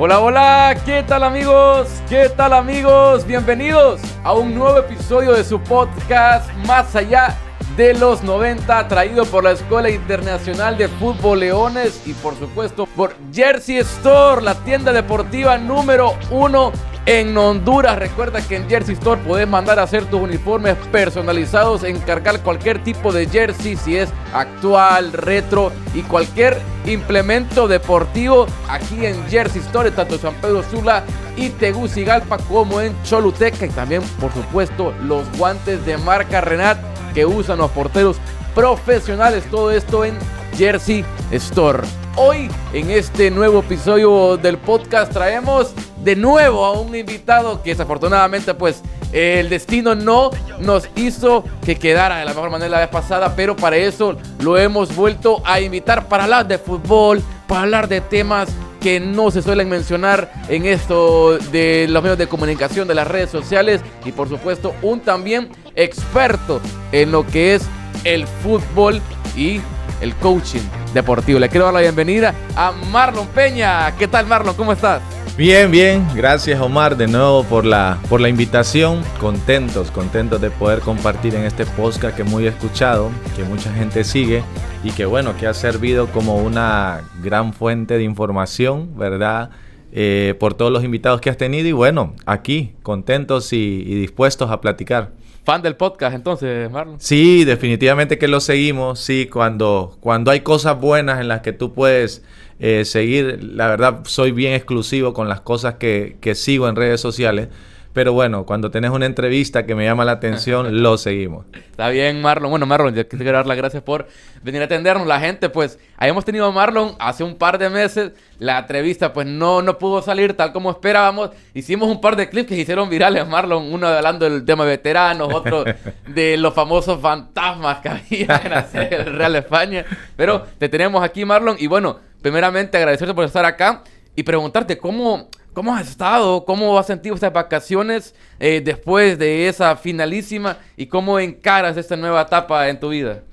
Hola, hola, ¿qué tal amigos? ¿Qué tal amigos? Bienvenidos a un nuevo episodio de su podcast Más Allá de los 90, traído por la Escuela Internacional de Fútbol Leones y por supuesto por Jersey Store, la tienda deportiva número 1 en Honduras. Recuerda que en Jersey Store puedes mandar a hacer tus uniformes personalizados, encargar cualquier tipo de jersey, si es actual, retro y cualquier implemento deportivo aquí en Jersey Store, tanto en San Pedro Sula y Tegucigalpa como en Choluteca. Y también, por supuesto, los guantes de marca Renat que usan los porteros profesionales. Todo esto en Jersey Store. Hoy, en este nuevo episodio del podcast, traemos de nuevo a un invitado que desafortunadamente pues el destino no nos hizo que quedara de la mejor manera la vez pasada, pero para eso lo hemos vuelto a invitar para hablar de fútbol, para hablar de temas que no se suelen mencionar en esto de los medios de comunicación, de las redes sociales, y por supuesto un también experto en lo que es el fútbol y el coaching deportivo. Le quiero dar la bienvenida a Marlon Peña. ¿Qué tal, Marlon? ¿Cómo estás? Bien, gracias Omar de nuevo por la invitación. Contentos de poder compartir en este podcast que muy escuchado, que mucha gente sigue y que bueno, que ha servido como una gran fuente de información, ¿verdad? Por todos los invitados que has tenido y bueno, aquí contentos y dispuestos a platicar. ¿Fan del podcast entonces, Marlon? Sí, definitivamente que lo seguimos. Sí, cuando hay cosas buenas en las que tú puedes seguir, la verdad soy bien exclusivo con las cosas que sigo en redes sociales. Pero bueno, cuando tenés una entrevista que me llama la atención, lo seguimos. Está bien, Marlon. Bueno, Marlon, yo quiero dar las gracias por venir a atendernos. La gente, pues, habíamos tenido a Marlon hace un par de meses. La entrevista, pues, no pudo salir tal como esperábamos. Hicimos un par de clips que se hicieron virales, Marlon. Uno hablando del tema de veteranos, otro de los famosos fantasmas que había en la serie del Real España. Pero te tenemos aquí, Marlon. Y bueno, primeramente agradecerte por estar acá y preguntarte ¿Cómo has estado? ¿Cómo has sentido estas vacaciones después de esa finalísima? ¿Y cómo encaras esta nueva etapa en tu vida?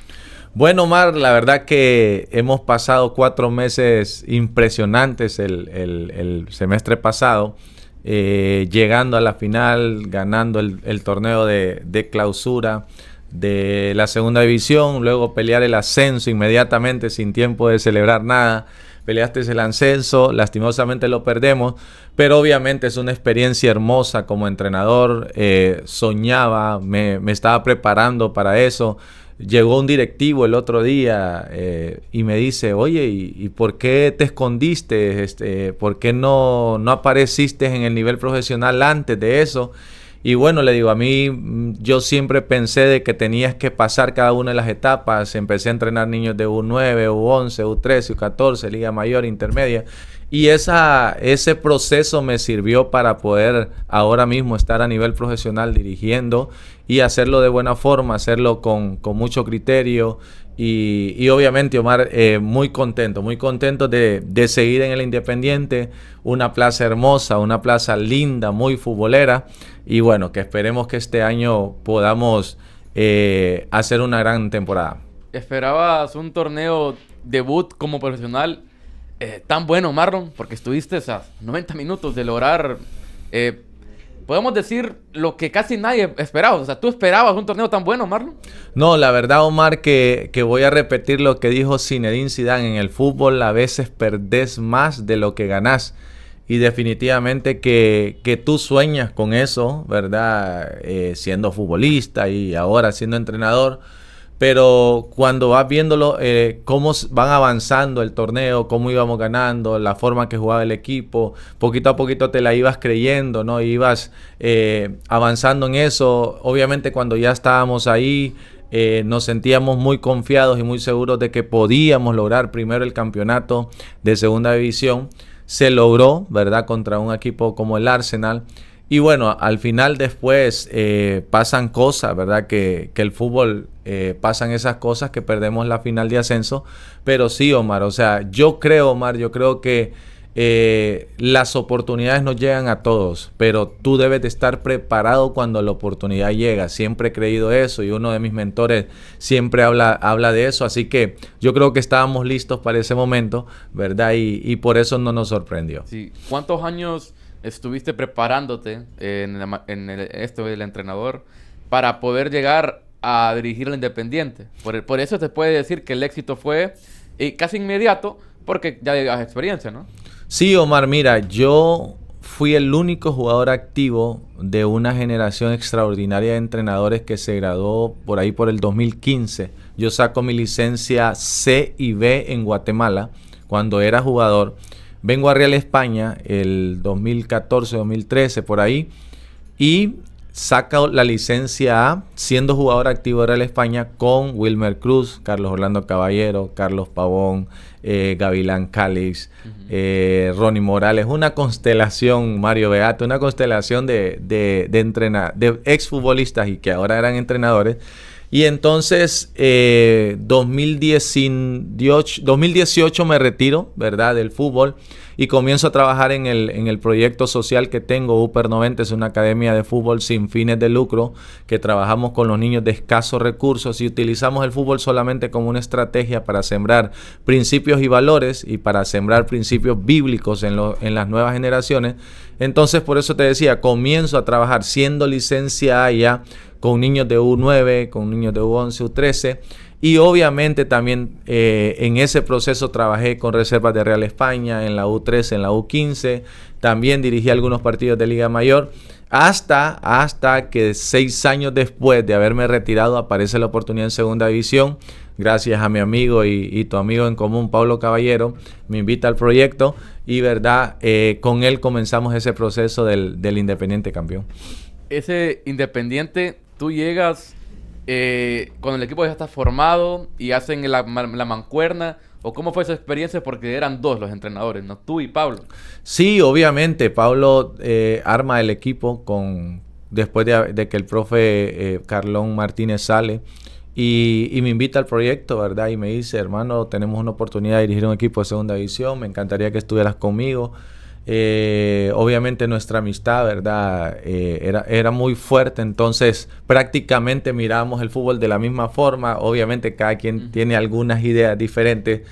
Bueno, Omar, la verdad que hemos pasado 4 meses impresionantes el semestre pasado, llegando a la final, ganando el torneo de clausura de la segunda división, luego pelear el ascenso inmediatamente sin tiempo de celebrar nada. Peleaste el ascenso, lastimosamente lo perdemos, pero obviamente es una experiencia hermosa como entrenador. Soñaba, me estaba preparando para eso. Llegó un directivo el otro día y me dice, oye, ¿y por qué te escondiste? ¿Por qué no apareciste en el nivel profesional antes de eso? Y bueno, le digo, a mí yo siempre pensé de que tenías que pasar cada una de las etapas. Empecé a entrenar niños de U9, U11, U13, U14, Liga Mayor, Intermedia. Y ese proceso me sirvió para poder ahora mismo estar a nivel profesional dirigiendo y hacerlo de buena forma, hacerlo con mucho criterio. Y obviamente, Omar, muy contento de seguir en el Independiente, una plaza hermosa, una plaza linda, muy futbolera. Y bueno, que esperemos que este año podamos hacer una gran temporada. ¿Esperabas un torneo debut como profesional tan bueno, Marlon? Porque estuviste a 90 minutos de lograr, podemos decir, lo que casi nadie esperaba. O sea, ¿tú esperabas un torneo tan bueno, Marlon? No, la verdad, Omar, que voy a repetir lo que dijo Zinedine Zidane. En el fútbol a veces perdés más de lo que ganás. Y definitivamente que tú sueñas con eso, ¿verdad? Siendo futbolista y ahora siendo entrenador. Pero cuando vas viéndolo, cómo van avanzando el torneo, cómo íbamos ganando, la forma que jugaba el equipo, poquito a poquito te la ibas creyendo, ¿no? Ibas avanzando en eso. Obviamente cuando ya estábamos ahí, nos sentíamos muy confiados y muy seguros de que podíamos lograr primero el campeonato de segunda división. Se logró, ¿verdad? Contra un equipo como el Arsenal. Y bueno, al final después pasan cosas, ¿verdad? Que el fútbol pasan esas cosas, que perdemos la final de ascenso. Pero sí, Omar, o sea, yo creo que las oportunidades no llegan a todos, pero tú debes de estar preparado cuando la oportunidad llega. Siempre he creído eso y uno de mis mentores siempre habla de eso. Así que yo creo que estábamos listos para ese momento, ¿verdad? Y por eso no nos sorprendió. Sí. ¿Cuántos años estuviste preparándote esto del entrenador para poder llegar a dirigir al Independiente? Por eso te puede decir que el éxito fue casi inmediato, porque ya llevas experiencia, ¿no? Sí, Omar, mira, yo fui el único jugador activo de una generación extraordinaria de entrenadores que se graduó por ahí por el 2015. Yo saco mi licencia C y B en Guatemala cuando era jugador. Vengo a Real España el 2014, 2013, por ahí, y saco la licencia A siendo jugador activo de Real España con Wilmer Cruz, Carlos Orlando Caballero, Carlos Pavón, Gavilán Calix, Ronnie Morales, una constelación, Mario Beato, una constelación de exfutbolistas y que ahora eran entrenadores. Y entonces 2018 me retiro, ¿verdad?, del fútbol y comienzo a trabajar en el proyecto social que tengo. Upper 90 es una academia de fútbol sin fines de lucro que trabajamos con los niños de escasos recursos y utilizamos el fútbol solamente como una estrategia para sembrar principios y valores y para sembrar principios bíblicos en las nuevas generaciones. Entonces, por eso te decía, comienzo a trabajar siendo licencia A ya con niños de U9, con niños de U11, U13 y obviamente también en ese proceso trabajé con reservas de Real España, en la U13, en la U15, también dirigí algunos partidos de Liga Mayor hasta que 6 años después de haberme retirado aparece la oportunidad en Segunda División. Gracias a mi amigo y tu amigo en común, Pablo Caballero, me invita al proyecto y verdad, con él comenzamos ese proceso del Independiente campeón. Ese Independiente, tú llegas cuando el equipo ya está formado y hacen la mancuerna, ¿o cómo fue esa experiencia? Porque eran dos los entrenadores, ¿no? Tú y Pablo. Sí, obviamente, Pablo arma el equipo después de que el profe Carlón Martínez sale y me invita al proyecto, ¿verdad? Y me dice, hermano, tenemos una oportunidad de dirigir un equipo de Segunda División, me encantaría que estuvieras conmigo. Obviamente nuestra amistad, ¿verdad? Era muy fuerte, entonces prácticamente mirábamos el fútbol de la misma forma. Obviamente cada quien tiene algunas ideas diferentes,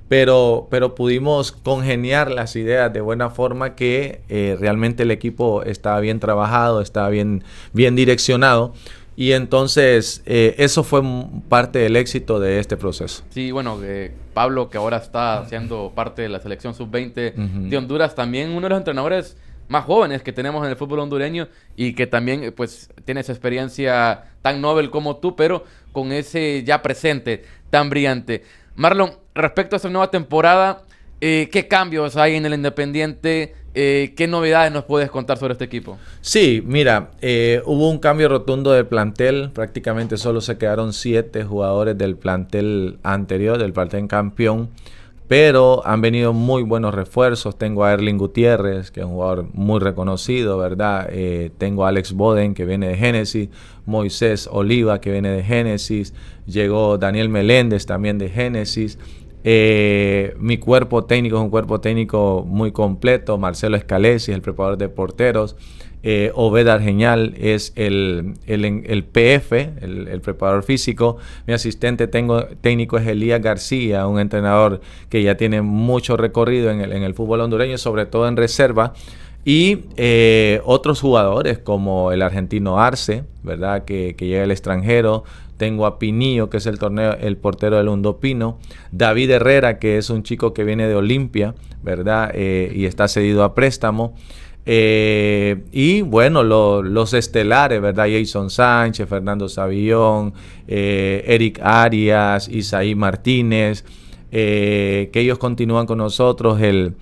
pero pudimos congeniar las ideas de buena forma que realmente el equipo estaba bien trabajado, estaba bien direccionado. Y entonces eso fue parte del éxito de este proceso. Sí, bueno, Pablo, que ahora está siendo parte de la selección sub-20 de Honduras, también uno de los entrenadores más jóvenes que tenemos en el fútbol hondureño y que también pues tiene esa experiencia tan noble como tú, pero con ese ya presente tan brillante. Marlon, respecto a esta nueva temporada, ¿qué cambios hay en el Independiente? ¿Qué novedades nos puedes contar sobre este equipo? Sí, mira, hubo un cambio rotundo del plantel. Prácticamente solo se quedaron 7 jugadores del plantel anterior, del plantel campeón. Pero han venido muy buenos refuerzos. Tengo a Erling Gutiérrez, que es un jugador muy reconocido, ¿verdad? Tengo a Alex Boden, que viene de Génesis. Moisés Oliva, que viene de Génesis. Llegó Daniel Meléndez, también de Génesis. Mi cuerpo técnico es un cuerpo técnico muy completo. Marcelo Escalesi es el preparador de porteros. Obed Argeñal es el PF, el preparador físico. Mi asistente técnico es Elías García, un entrenador que ya tiene mucho recorrido en el fútbol hondureño, sobre todo en reserva. Y otros jugadores como el argentino Arce, ¿verdad? Que llega al extranjero. Tengo a Pinillo, que es el portero del Undopino. David Herrera, que es un chico que viene de Olimpia, ¿verdad? Y está cedido a préstamo. Y bueno, los estelares, ¿verdad? Jason Sánchez, Fernando Savillón, Eric Arias, Isaí Martínez, que ellos continúan con nosotros, el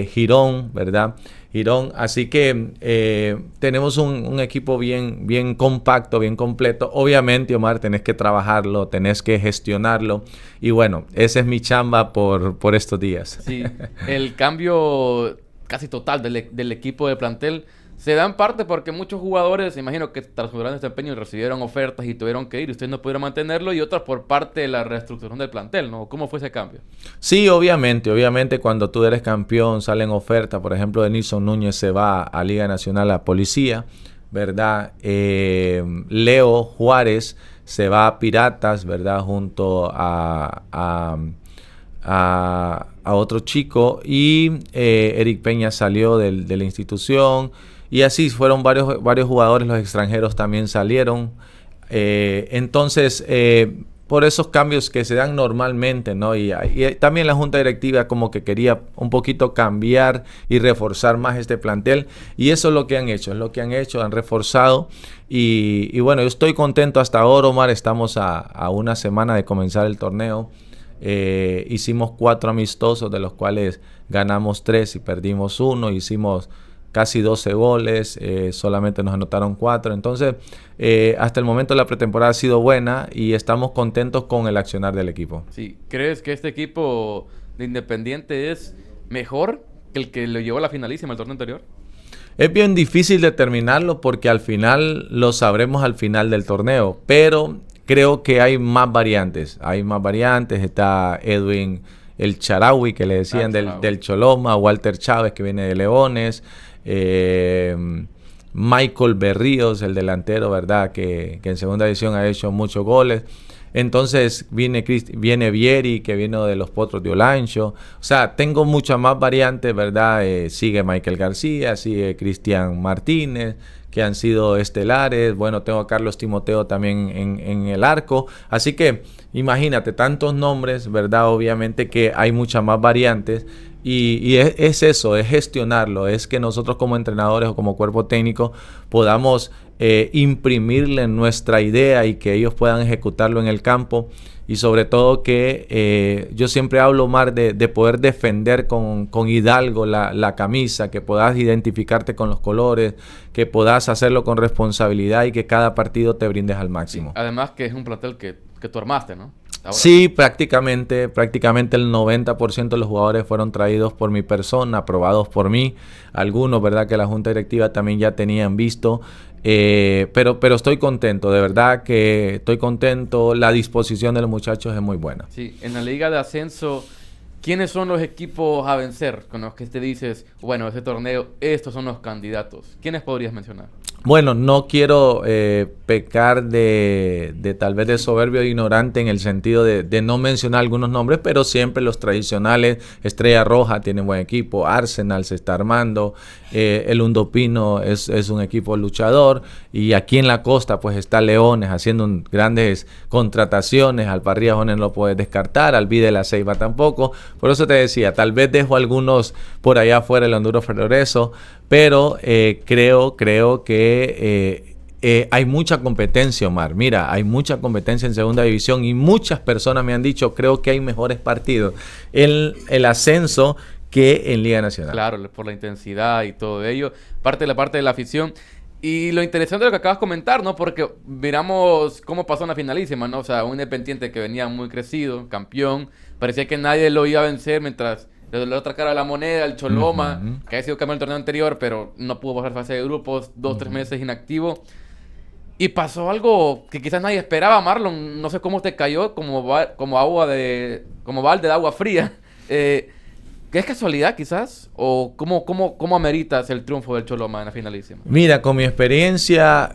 Girón, ¿verdad? Girón, así que tenemos un equipo bien compacto, bien completo. Obviamente, Omar, tenés que trabajarlo, tenés que gestionarlo. Y bueno, esa es mi chamba por estos días. Sí, el cambio casi total del equipo de plantel se da en parte porque muchos jugadores, imagino que tras su gran desempeño recibieron ofertas y tuvieron que ir y ustedes no pudieron mantenerlo, y otras por parte de la reestructuración del plantel, ¿no? ¿Cómo fue ese cambio? Sí, obviamente cuando tú eres campeón salen ofertas. Por ejemplo, Denilson Núñez se va a Liga Nacional a Policía, ¿verdad? Leo Juárez se va a Piratas, ¿verdad? Junto a otro chico, y Eric Peña salió de la institución, y así fueron varios jugadores, los extranjeros también salieron. Entonces, por esos cambios que se dan normalmente, ¿no? Y también la junta directiva como que quería un poquito cambiar y reforzar más este plantel, y eso es lo que han hecho, han reforzado, y bueno, yo estoy contento hasta ahora, Omar. Estamos a una semana de comenzar el torneo. Hicimos 4 amistosos, de los cuales ganamos 3 y perdimos 1. Hicimos casi 12 goles, solamente nos anotaron 4. Entonces, hasta el momento la pretemporada ha sido buena y estamos contentos con el accionar del equipo. Sí, ¿crees que este equipo de Independiente es mejor que el que lo llevó a la finalísima el torneo anterior? Es bien difícil determinarlo porque al final lo sabremos al final del torneo, pero creo que hay más variantes. Está Edwin el Charaui, que le decían del Choloma, Walter Chávez, que viene de Leones, Michael Berríos, el delantero, ¿verdad? Que en segunda división ha hecho muchos goles. Entonces viene Vieri, que vino de los Potros de Olancho. O sea, tengo muchas más variantes, ¿verdad? Sigue Michael García, sigue Cristian Martínez, que han sido estelares. Bueno, tengo a Carlos Timoteo también en el arco. Así que imagínate, tantos nombres, ¿verdad? Obviamente que hay muchas más variantes. Y es eso, es gestionarlo, es que nosotros como entrenadores o como cuerpo técnico podamos imprimirle nuestra idea y que ellos puedan ejecutarlo en el campo. Y sobre todo que yo siempre hablo, Omar, de poder defender con Hidalgo la camisa, que puedas identificarte con los colores, que puedas hacerlo con responsabilidad y que cada partido te brindes al máximo. Sí, además que es un plantel que tú armaste, ¿no? Ahora. Sí, prácticamente el 90% de los jugadores fueron traídos por mi persona, aprobados por mí. Algunos, ¿verdad?, que la junta directiva también ya tenían visto. Pero estoy contento, de verdad que estoy contento. La disposición de los muchachos es muy buena. Sí, en la Liga de Ascenso, ¿quiénes son los equipos a vencer con los que te dices, bueno, ese torneo, estos son los candidatos? ¿Quiénes podrías mencionar? Bueno, no quiero pecar de tal vez de soberbio e ignorante en el sentido de no mencionar algunos nombres, pero siempre los tradicionales. Estrella Roja tiene buen equipo, Arsenal se está armando, el Undopino es un equipo luchador, y aquí en la costa pues está Leones haciendo grandes contrataciones. Alparrías no lo puedes descartar, Albi de la Ceiba tampoco. Por eso te decía, tal vez dejo algunos por allá afuera, el Honduras Progreso, pero creo que hay mucha competencia, Omar. Mira, hay mucha competencia en segunda división y muchas personas me han dicho, creo que hay mejores partidos en el ascenso que en Liga Nacional. Claro, por la intensidad y todo ello, parte de la afición. Y lo interesante de lo que acabas de comentar, ¿no? Porque miramos cómo pasó en la finalísima, ¿no? O sea, un Independiente que venía muy crecido, campeón, parecía que nadie lo iba a vencer, mientras de la otra cara de la moneda, el Choloma, que había sido campeón del torneo anterior, pero no pudo pasar fase de grupos, 2-3 meses inactivo. Y pasó algo que quizás nadie esperaba, Marlon. No sé cómo te cayó como balde de agua fría. ¿Qué es casualidad quizás? ¿O cómo ameritas el triunfo del Choloma en la finalísima? Mira, con mi experiencia,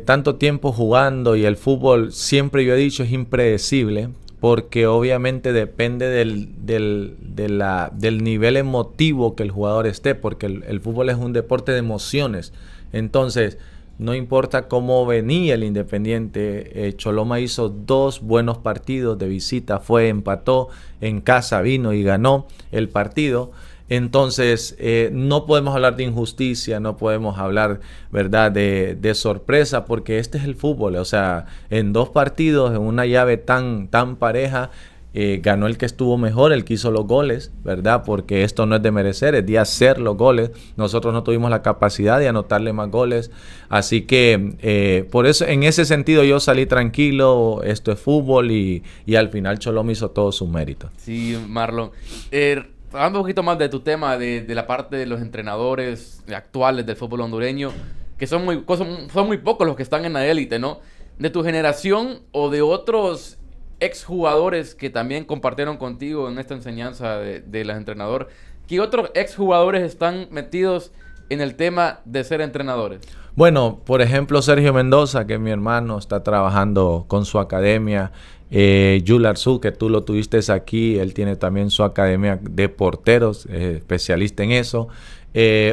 tanto tiempo jugando, y el fútbol, siempre yo he dicho, es impredecible. Porque obviamente depende del nivel emotivo que el jugador esté, porque el fútbol es un deporte de emociones. Entonces, no importa cómo venía el Independiente, Choloma hizo 2 buenos partidos de visita, empató, en casa vino y ganó el partido. Entonces, no podemos hablar de injusticia, no podemos hablar, ¿verdad?, de sorpresa, porque este es el fútbol. O sea, en 2 partidos, en una llave tan pareja, ganó el que estuvo mejor, el que hizo los goles, ¿verdad? Porque esto no es de merecer, es de hacer los goles. Nosotros no tuvimos la capacidad de anotarle más goles. Así que, por eso, en ese sentido, yo salí tranquilo. Esto es fútbol y al final Choloma hizo todos sus méritos. Sí, Marlon. hablando un poquito más de tu tema, de la parte de los entrenadores actuales del fútbol hondureño, que son muy pocos los que están en la élite, ¿no? De tu generación o de otros exjugadores que también compartieron contigo en esta enseñanza de los entrenadores, ¿qué otros exjugadores están metidos en el tema de ser entrenadores? Bueno, por ejemplo, Sergio Mendoza, que es mi hermano, está trabajando con su academia. Yul Arzu, que tú lo tuviste aquí, él tiene también su academia de porteros, especialista en eso.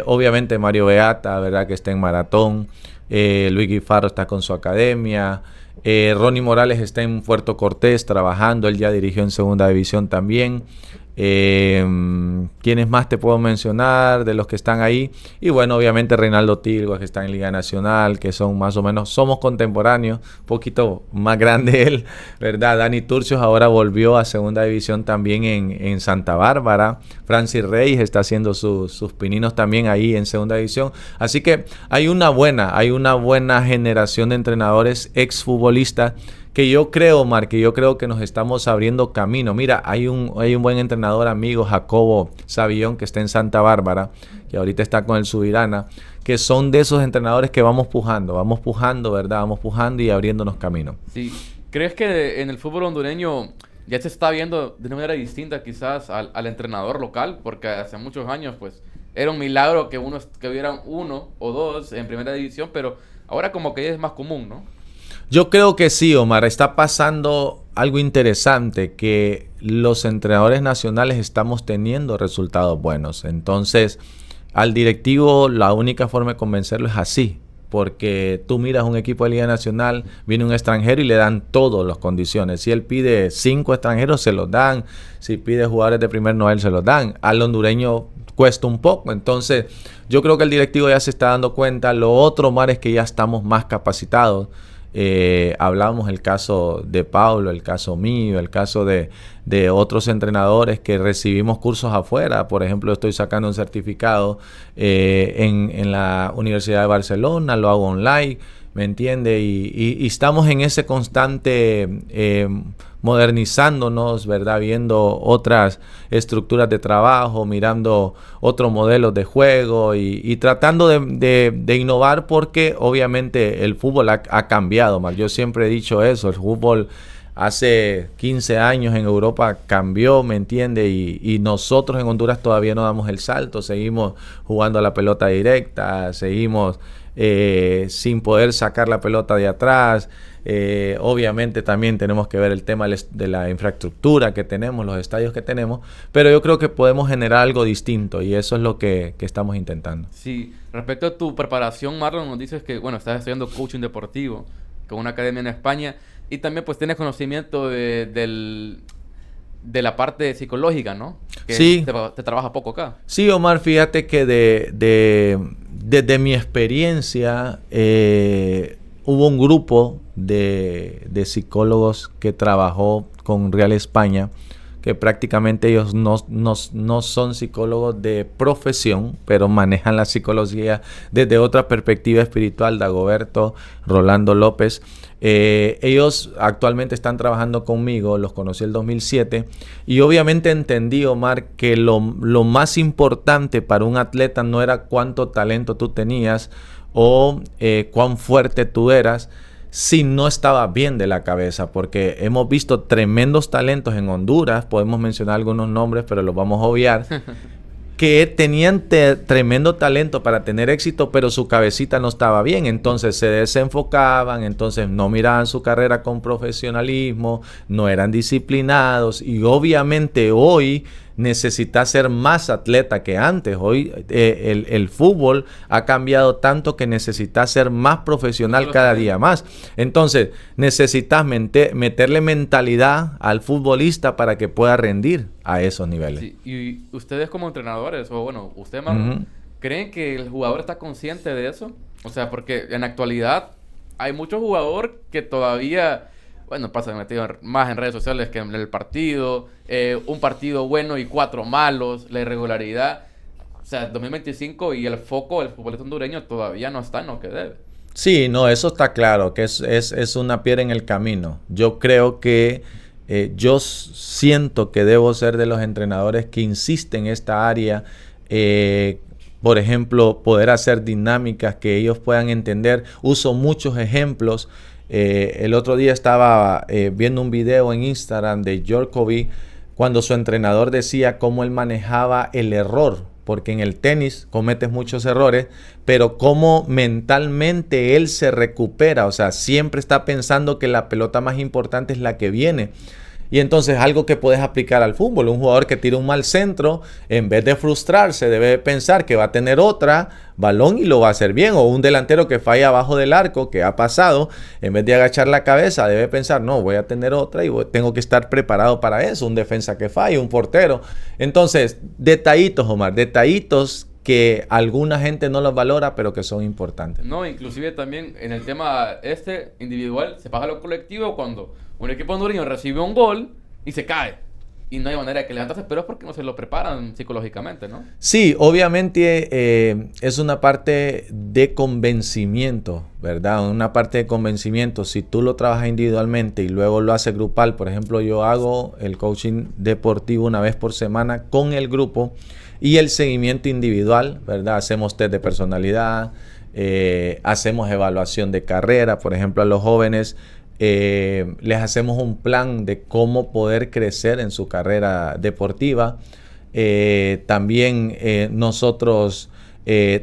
Obviamente Mario Beata, ¿verdad? Que está en maratón. Luis Guifarro está con su academia. Ronnie Morales está en Puerto Cortés trabajando, él ya dirigió en segunda división también. ¿Quiénes más te puedo mencionar de los que están ahí? Y bueno, obviamente Reinaldo Tilgo, que está en Liga Nacional, que son más o menos, somos contemporáneos, un poquito más grande él, ¿verdad? Dani Turcios ahora volvió a segunda división también en Santa Bárbara. Francis Reyes está haciendo sus pininos también ahí en segunda división. Así que hay una buena generación de entrenadores exfutbolistas que yo creo, Omar, que nos estamos abriendo camino. Mira, hay un buen entrenador amigo, Jacobo Savillón, que está en Santa Bárbara, que ahorita está con el Subirana, que son de esos entrenadores que vamos pujando, ¿verdad? Vamos pujando y abriéndonos camino. Sí. ¿Crees que en el fútbol hondureño ya se está viendo de una manera distinta quizás al entrenador local? Porque hace muchos años, pues, era un milagro que hubiera uno o dos en primera división, pero ahora como que ya es más común, ¿no? Yo creo que sí, Omar. Está pasando algo interesante, que los entrenadores nacionales estamos teniendo resultados buenos. Entonces, al directivo la única forma de convencerlo es así. Porque tú miras un equipo de Liga Nacional, viene un extranjero y le dan todas las condiciones. Si él pide 5 extranjeros, se los dan. Si pide jugadores de primer nivel, se los dan. Al hondureño cuesta un poco. Entonces, yo creo que el directivo ya se está dando cuenta. Lo otro, Omar, es que ya estamos más capacitados. Hablamos el caso de Pablo, el caso mío, el caso de otros entrenadores que recibimos cursos afuera. Por ejemplo, estoy sacando un certificado en la Universidad de Barcelona, lo hago online, ¿me entiende? Y estamos en ese constante modernizándonos, ¿verdad? Viendo otras estructuras de trabajo, mirando otros modelos de juego y tratando de innovar, porque obviamente el fútbol ha cambiado, Mar. Yo siempre he dicho eso, el fútbol hace 15 años en Europa cambió, ¿me entiende? Y nosotros en Honduras todavía no damos el salto, seguimos jugando a la pelota directa, seguimos sin poder sacar la pelota de atrás. Obviamente también tenemos que ver el tema de la infraestructura que tenemos, los estadios que tenemos, pero yo creo que podemos generar algo distinto y eso es lo que estamos intentando. Sí, respecto a tu preparación, Marlon, nos dices que, bueno, estás estudiando coaching deportivo con una academia en España y también pues tienes conocimiento de la parte psicológica, ¿no? Que sí. Te trabaja poco acá. Sí, Omar, fíjate que desde mi experiencia hubo un grupo de psicólogos que trabajó con Real España, que prácticamente ellos no son psicólogos de profesión, pero manejan la psicología desde otra perspectiva espiritual. Dagoberto, Rolando López. Ellos actualmente están trabajando conmigo, los conocí en el 2007 y obviamente entendí, Omar, que lo más importante para un atleta no era cuánto talento tú tenías o cuán fuerte tú eras, si no estaba bien de la cabeza, porque hemos visto tremendos talentos en Honduras, podemos mencionar algunos nombres, pero los vamos a obviar, que tenían tremendo talento para tener éxito, pero su cabecita no estaba bien, entonces se desenfocaban, entonces no miraban su carrera con profesionalismo, no eran disciplinados y obviamente hoy necesitas ser más atleta que antes. Hoy el fútbol ha cambiado tanto que necesitas ser más profesional cada día más. Entonces necesitas meterle mentalidad al futbolista para que pueda rendir a esos niveles. Sí. Y ustedes como entrenadores, o bueno, usted, Marlon, ¿creen que el jugador está consciente de eso? O sea, porque en la actualidad hay muchos jugadores que todavía... Bueno, pasa metido más en redes sociales que en el partido. Un partido bueno y 4 malos. La irregularidad. O sea, 2025 y el foco del futbolista hondureño todavía no está en lo que debe. Sí, no, eso está claro, que es una piedra en el camino. Yo creo que Yo siento que debo ser de los entrenadores que insisten en esta área. Por ejemplo, poder hacer dinámicas que ellos puedan entender. Uso muchos ejemplos. El otro día estaba viendo un video en Instagram de Djokovic cuando su entrenador decía cómo él manejaba el error, porque en el tenis cometes muchos errores, pero cómo mentalmente él se recupera, o sea, siempre está pensando que la pelota más importante es la que viene. Y entonces algo que puedes aplicar al fútbol, un jugador que tira un mal centro, en vez de frustrarse, debe pensar que va a tener otra balón y lo va a hacer bien. O un delantero que falla abajo del arco, que ha pasado, en vez de agachar la cabeza, debe pensar, no, voy a tener otra y tengo que estar preparado para eso. Un defensa que falla, un portero. Entonces, detallitos, Omar, detallitos que alguna gente no los valora, pero que son importantes. No, inclusive también en el tema individual, se pasa a lo colectivo cuando un equipo hondureño recibe un gol y se cae. Y no hay manera de que levantarse, pero es porque no se lo preparan psicológicamente, ¿no? Sí, obviamente es una parte de convencimiento, ¿verdad? Una parte de convencimiento. Si tú lo trabajas individualmente y luego lo haces grupal, por ejemplo, yo hago el coaching deportivo una vez por semana con el grupo y el seguimiento individual, ¿verdad? Hacemos test de personalidad, hacemos evaluación de carrera, por ejemplo, a los jóvenes. Les hacemos un plan de cómo poder crecer en su carrera deportiva. También nosotros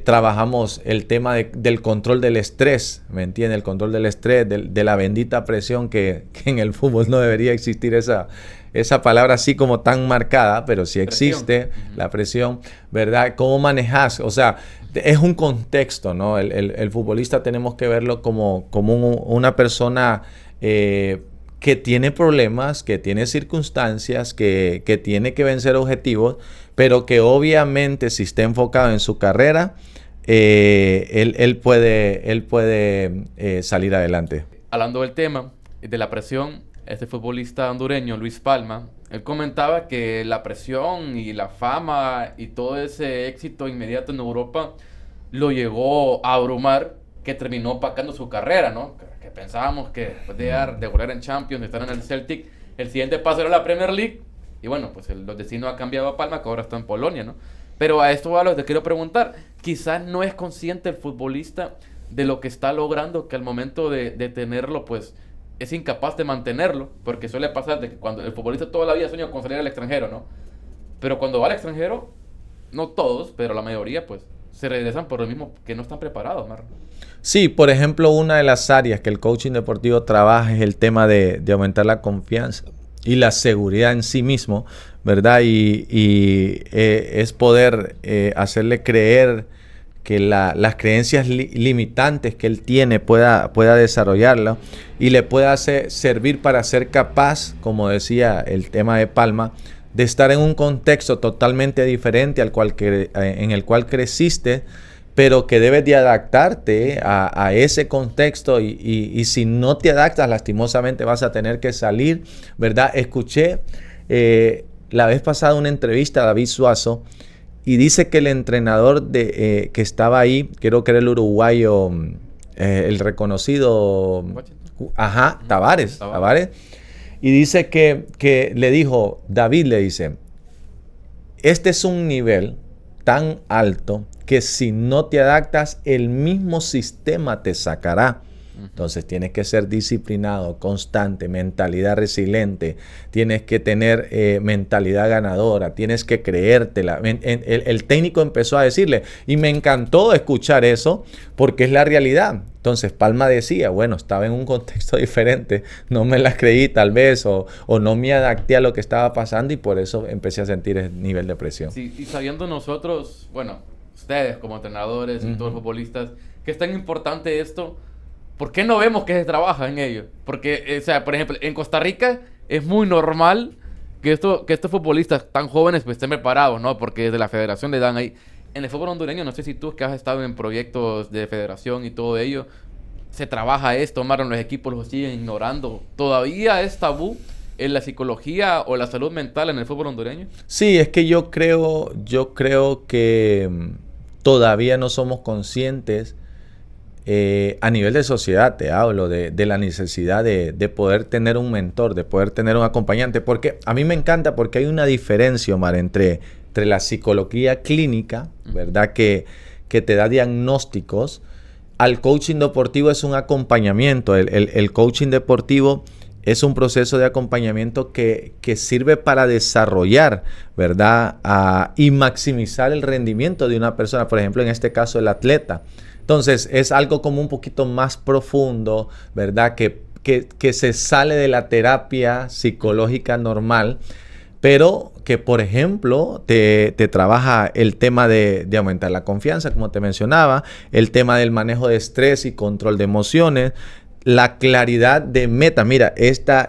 trabajamos el tema del control del estrés, ¿me entiende? El control del estrés, de la bendita presión que en el fútbol no debería existir esa palabra así como tan marcada, pero sí existe la presión, ¿verdad? ¿Cómo manejas? O sea, es un contexto, ¿no? El futbolista tenemos que verlo como una persona que tiene problemas, que tiene circunstancias, que tiene que vencer objetivos, pero que obviamente si está enfocado en su carrera, él puede salir adelante. Hablando del tema de la presión, este futbolista hondureño, Luis Palma, él comentaba que la presión y la fama y todo ese éxito inmediato en Europa lo llegó a abrumar, que terminó opacando su carrera, ¿no? Que pensábamos que después de jugar en Champions, de estar en el Celtic, el siguiente paso era la Premier League. Y bueno, pues los destinos ha cambiado a Palma, que ahora está en Polonia, ¿no? Pero a esto a lo que te quiero preguntar, quizás no es consciente el futbolista de lo que está logrando, que al momento de tenerlo, pues es incapaz de mantenerlo, porque suele pasar de que cuando el futbolista toda la vida sueña con salir al extranjero, ¿no? Pero cuando va al extranjero, no todos, pero la mayoría, pues se regresan por lo mismo que no están preparados, Marlon. Sí, por ejemplo, una de las áreas que el coaching deportivo trabaja es el tema de aumentar la confianza y la seguridad en sí mismo, ¿verdad? Y es poder hacerle creer que las creencias limitantes que él tiene pueda desarrollarla y le pueda servir para ser capaz, como decía el tema de Palma, de estar en un contexto totalmente diferente en el cual creciste, pero que debes de adaptarte a ese contexto y si no te adaptas, lastimosamente vas a tener que salir, ¿verdad? Escuché la vez pasada una entrevista a David Suazo y dice que el entrenador que estaba ahí, creo que era el uruguayo, el reconocido, Tavares, y dice que le dijo, David le dice, este es un nivel tan alto que si no te adaptas, el mismo sistema te sacará. Entonces tienes que ser disciplinado, constante, mentalidad resiliente, tienes que tener mentalidad ganadora, tienes que creértela. El técnico empezó a decirle, y me encantó escuchar eso porque es la realidad. Entonces Palma decía, bueno, estaba en un contexto diferente, no me la creí tal vez o no me adapté a lo que estaba pasando y por eso empecé a sentir ese nivel de presión. Sí, y sabiendo nosotros, bueno, ustedes como entrenadores y todos los futbolistas, que es tan importante esto, ¿por qué no vemos que se trabaja en ello? Porque, o sea, por ejemplo, en Costa Rica es muy normal que estos futbolistas tan jóvenes pues estén preparados, ¿no? Porque desde la federación le dan ahí. En el fútbol hondureño, no sé si tú que has estado en proyectos de federación y todo ello, se trabaja esto, Marlon, los equipos lo siguen ignorando. ¿Todavía es tabú en la psicología o la salud mental en el fútbol hondureño? Sí, es que yo creo que todavía no somos conscientes a nivel de sociedad te hablo de la necesidad de poder tener un mentor, de poder tener un acompañante, porque a mí me encanta porque hay una diferencia, Omar, entre la psicología clínica, ¿verdad? Que te da diagnósticos. Al coaching deportivo es un acompañamiento. El coaching deportivo es un proceso de acompañamiento que sirve para desarrollar, ¿verdad? Y maximizar el rendimiento de una persona, por ejemplo, en este caso el atleta. Entonces, es algo como un poquito más profundo, ¿verdad? Que se sale de la terapia psicológica normal, pero que, por ejemplo, te trabaja el tema de aumentar la confianza, como te mencionaba, el tema del manejo de estrés y control de emociones, la claridad de meta, mira,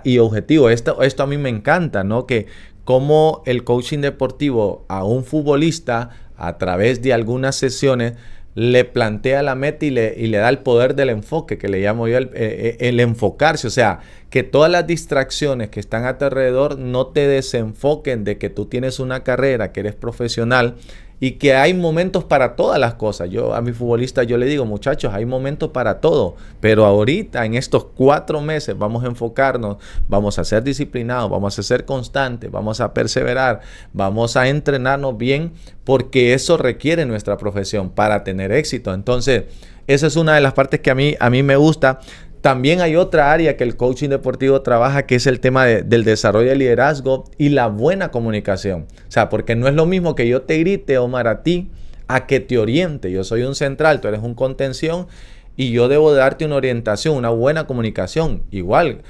y objetivo. Esto a mí me encanta, ¿no? Que como el coaching deportivo a un futbolista, a través de algunas sesiones, le plantea la meta y le da el poder del enfoque, que le llamo yo el enfocarse. O sea, que todas las distracciones que están a tu alrededor no te desenfoquen de que tú tienes una carrera, que eres profesional y que hay momentos para todas las cosas. Yo a mi futbolista yo le digo, muchachos, hay momentos para todo, pero ahorita en estos 4 meses vamos a enfocarnos, vamos a ser disciplinados, vamos a ser constantes, vamos a perseverar, vamos a entrenarnos bien, porque eso requiere nuestra profesión para tener éxito. Entonces, esa es una de las partes que a mí me gusta. También hay otra área que el coaching deportivo trabaja, que es el tema del desarrollo del liderazgo y la buena comunicación. O sea, porque no es lo mismo que yo te grite, Omar, a ti, a que te oriente. Yo soy un central, tú eres un contención y yo debo darte una orientación, una buena comunicación. Igual,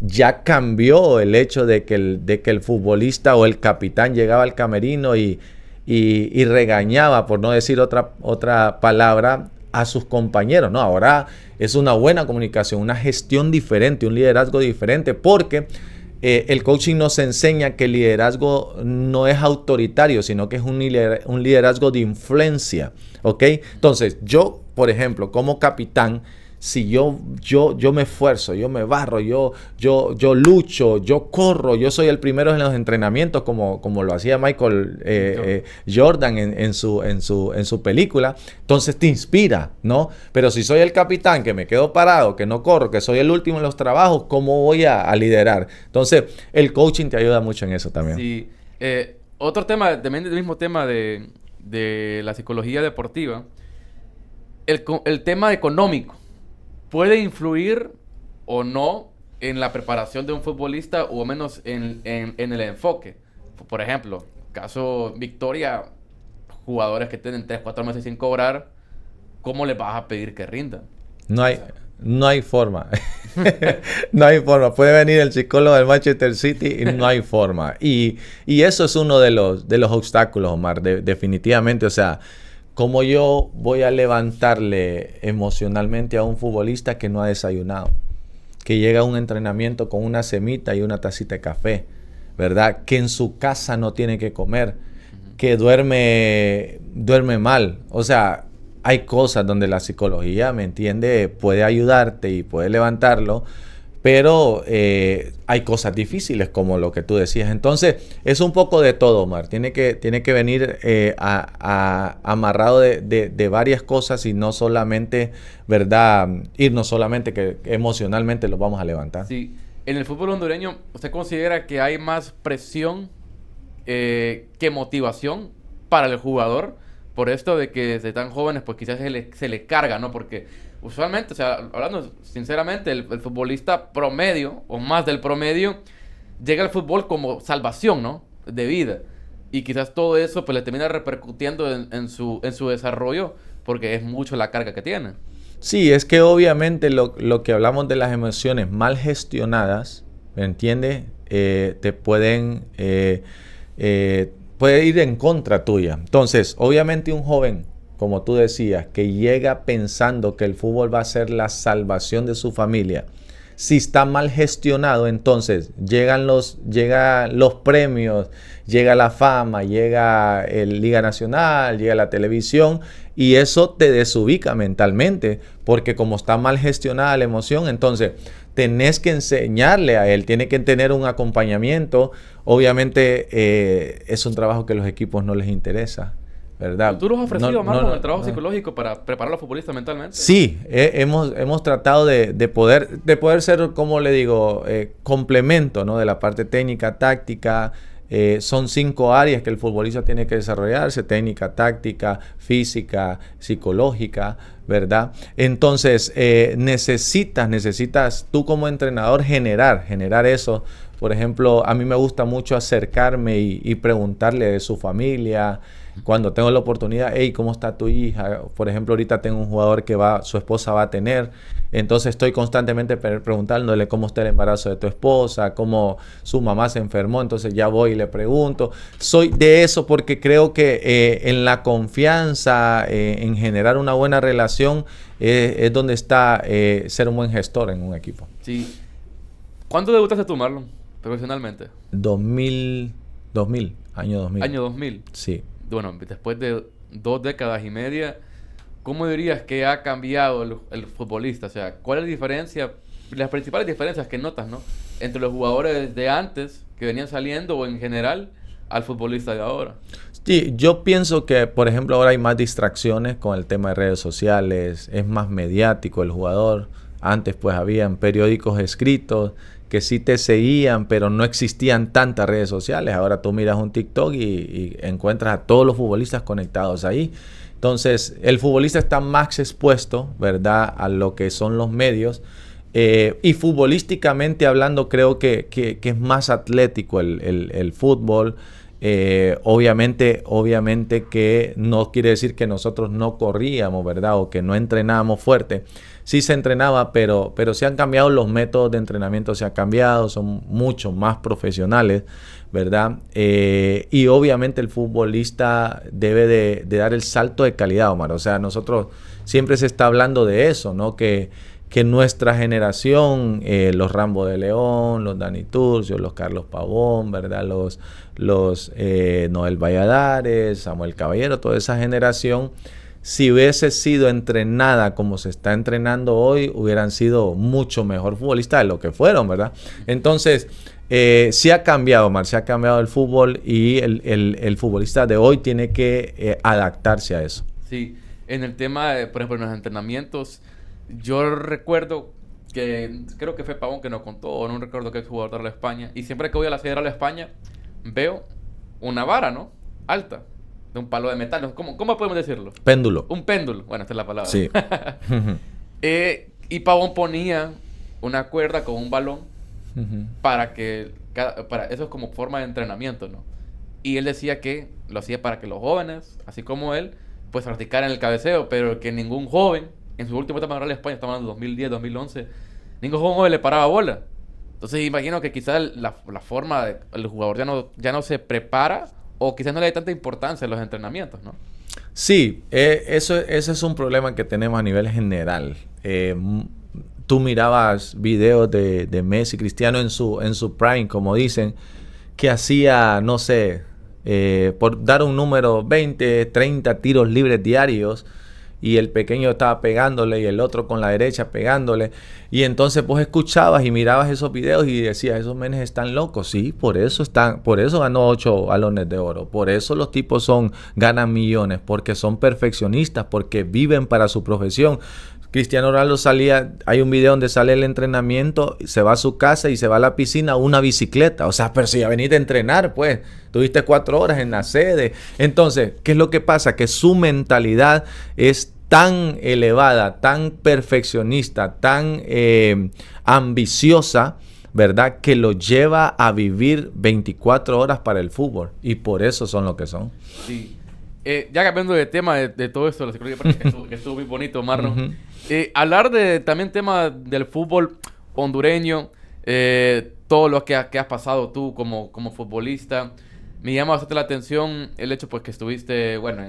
ya cambió el hecho de que el futbolista o el capitán llegaba al camerino y regañaba, por no decir otra palabra, a sus compañeros. No, ahora es una buena comunicación, una gestión diferente, un liderazgo diferente, porque el coaching nos enseña que el liderazgo no es autoritario, sino que es un liderazgo de influencia, ¿ok? Entonces, yo, por ejemplo, como capitán, si yo me esfuerzo, yo me barro, yo lucho, yo corro, yo soy el primero en los entrenamientos como lo hacía Michael Jordan en su película, entonces te inspira, ¿no? Pero si soy el capitán, que me quedo parado, que no corro, que soy el último en los trabajos, ¿cómo voy a liderar? Entonces, el coaching te ayuda mucho en eso también. Sí. Otro tema, también del mismo tema de la psicología deportiva, el tema económico. ¿Puede influir o no en la preparación de un futbolista o menos en el enfoque? Por ejemplo, caso Victoria, jugadores que tienen 3-4 meses sin cobrar, ¿cómo les vas a pedir que rindan? No hay forma. No hay forma. Puede venir el psicólogo del Manchester City y no hay forma. Y eso es uno de los obstáculos, Omar, definitivamente. O sea, ¿cómo yo voy a levantarle emocionalmente a un futbolista que no ha desayunado? Que llega a un entrenamiento con una semita y una tacita de café, ¿verdad? Que en su casa no tiene que comer, que duerme mal. O sea, hay cosas donde la psicología, ¿me entiende? Puede ayudarte y puede levantarlo, pero hay cosas difíciles como lo que tú decías. Entonces, es un poco de todo, Omar. Tiene que venir amarrado de varias cosas y no solamente, ¿verdad? Irnos solamente que emocionalmente los vamos a levantar. Sí. En el fútbol hondureño, ¿usted considera que hay más presión que motivación para el jugador? Por esto de que desde tan jóvenes, pues quizás se le carga, ¿no? Porque usualmente, o sea, hablando sinceramente, el futbolista promedio, o más del promedio, llega al fútbol como salvación, ¿no? De vida. Y quizás todo eso, pues, le termina repercutiendo en su desarrollo, porque es mucho la carga que tiene. Sí, es que obviamente lo que hablamos de las emociones mal gestionadas, ¿me entiendes? Te pueden... puede ir en contra tuya. Entonces, obviamente un joven, como tú decías, que llega pensando que el fútbol va a ser la salvación de su familia, si está mal gestionado, entonces llegan los premios, llega la fama, llega el Liga Nacional, llega la televisión, y eso te desubica mentalmente, porque como está mal gestionada la emoción, entonces tenés que enseñarle a él, tiene que tener un acompañamiento. Obviamente es un trabajo que a los equipos no les interesa, ¿verdad? ¿Tú los has ofrecido, Marlon, el trabajo psicológico para preparar a los futbolistas mentalmente? Sí, hemos tratado de poder ser, como le digo, complemento, ¿no? De la parte técnica, táctica. Son 5 áreas que el futbolista tiene que desarrollarse: técnica, táctica, física, psicológica, ¿verdad? Entonces, necesitas tú como entrenador generar eso. Por ejemplo, a mí me gusta mucho acercarme y preguntarle de su familia. Cuando tengo la oportunidad, hey, ¿cómo está tu hija? Por ejemplo, ahorita tengo un jugador que su esposa va a tener. Entonces estoy constantemente preguntándole cómo está el embarazo de tu esposa, cómo su mamá se enfermó. Entonces ya voy y le pregunto. Soy de eso porque creo que en la confianza, en generar una buena relación, es donde está ser un buen gestor en un equipo. Sí. ¿Cuándo debutaste tú, Marlon, profesionalmente? 2000, año 2000. Año 2000. Sí. Bueno, después de 2 décadas y media, ¿cómo dirías que ha cambiado el futbolista? O sea, ¿cuál es la diferencia, las principales diferencias que notas, ¿no? Entre los jugadores de antes que venían saliendo o en general al futbolista de ahora? Sí, yo pienso que, por ejemplo, ahora hay más distracciones con el tema de redes sociales, es más mediático el jugador. Antes pues habían periódicos escritos que sí te seguían, pero no existían tantas redes sociales. Ahora tú miras un TikTok y encuentras a todos los futbolistas conectados ahí. Entonces, el futbolista está más expuesto, ¿verdad?, a lo que son los medios. Y futbolísticamente hablando, creo que es más atlético el fútbol. Obviamente que no quiere decir que nosotros no corríamos, ¿verdad?, o que no entrenábamos fuerte. Sí se entrenaba, pero se han cambiado los métodos de entrenamiento, se han cambiado, son mucho más profesionales, ¿verdad? Y obviamente el futbolista debe de dar el salto de calidad, Omar. O sea, nosotros siempre se está hablando de eso, ¿no? Que nuestra generación, los Rambo de León, los Dani Turcio, los Carlos Pavón, ¿verdad? Los Noel Valladares, Samuel Caballero, toda esa generación, si hubiese sido entrenada como se está entrenando hoy, hubieran sido mucho mejor futbolistas de lo que fueron, ¿verdad? Entonces, sí ha cambiado, Omar, se ha cambiado el fútbol y el futbolista de hoy tiene que adaptarse a eso. Sí, en el tema, por ejemplo, en los entrenamientos, yo recuerdo que, creo que fue Pavón que nos contó, o no recuerdo qué jugador de la España, y siempre que voy a la Federal de España, veo una vara, ¿no? Alta, de un palo de metal. ¿Cómo podemos decirlo? Péndulo. Un péndulo. Bueno, esta es la palabra. Sí. Y Pavón ponía una cuerda con un balón para eso es como forma de entrenamiento, ¿no? Y él decía que lo hacía para que los jóvenes, así como él, pues practicaran el cabeceo, pero que ningún joven, en su última etapa en Real España, estamos hablando de 2010, 2011, ningún joven le paraba bola. Entonces imagino que quizás la forma el jugador ya no se prepara, o quizás no le dé tanta importancia a los entrenamientos, ¿no? Sí, ese es un problema que tenemos a nivel general. Tú mirabas videos de Messi, Cristiano en su prime, como dicen, que hacía, no sé, por dar un número, 20, 30 tiros libres diarios, y el pequeño estaba pegándole y el otro con la derecha pegándole. Y entonces pues escuchabas y mirabas esos videos y decías, esos menes están locos. Sí, por eso ganó 8 balones de oro. Por eso los tipos ganan millones, porque son perfeccionistas, porque viven para su profesión. Cristiano Ronaldo hay un video donde sale el entrenamiento, se va a su casa y se va a la piscina a una bicicleta. O sea, pero si ya veniste a entrenar, pues, tuviste 4 horas en la sede. Entonces, ¿qué es lo que pasa? Que su mentalidad es tan elevada, tan perfeccionista, tan ambiciosa, ¿verdad?, que lo lleva a vivir 24 horas para el fútbol. Y por eso son lo que son. Sí. Ya cambiando de tema de todo esto, la psicología, que estuvo muy bonito, Marlon. Hablar también tema del fútbol hondureño, todo lo que has pasado tú como futbolista. Me llama bastante la atención el hecho pues que estuviste, bueno,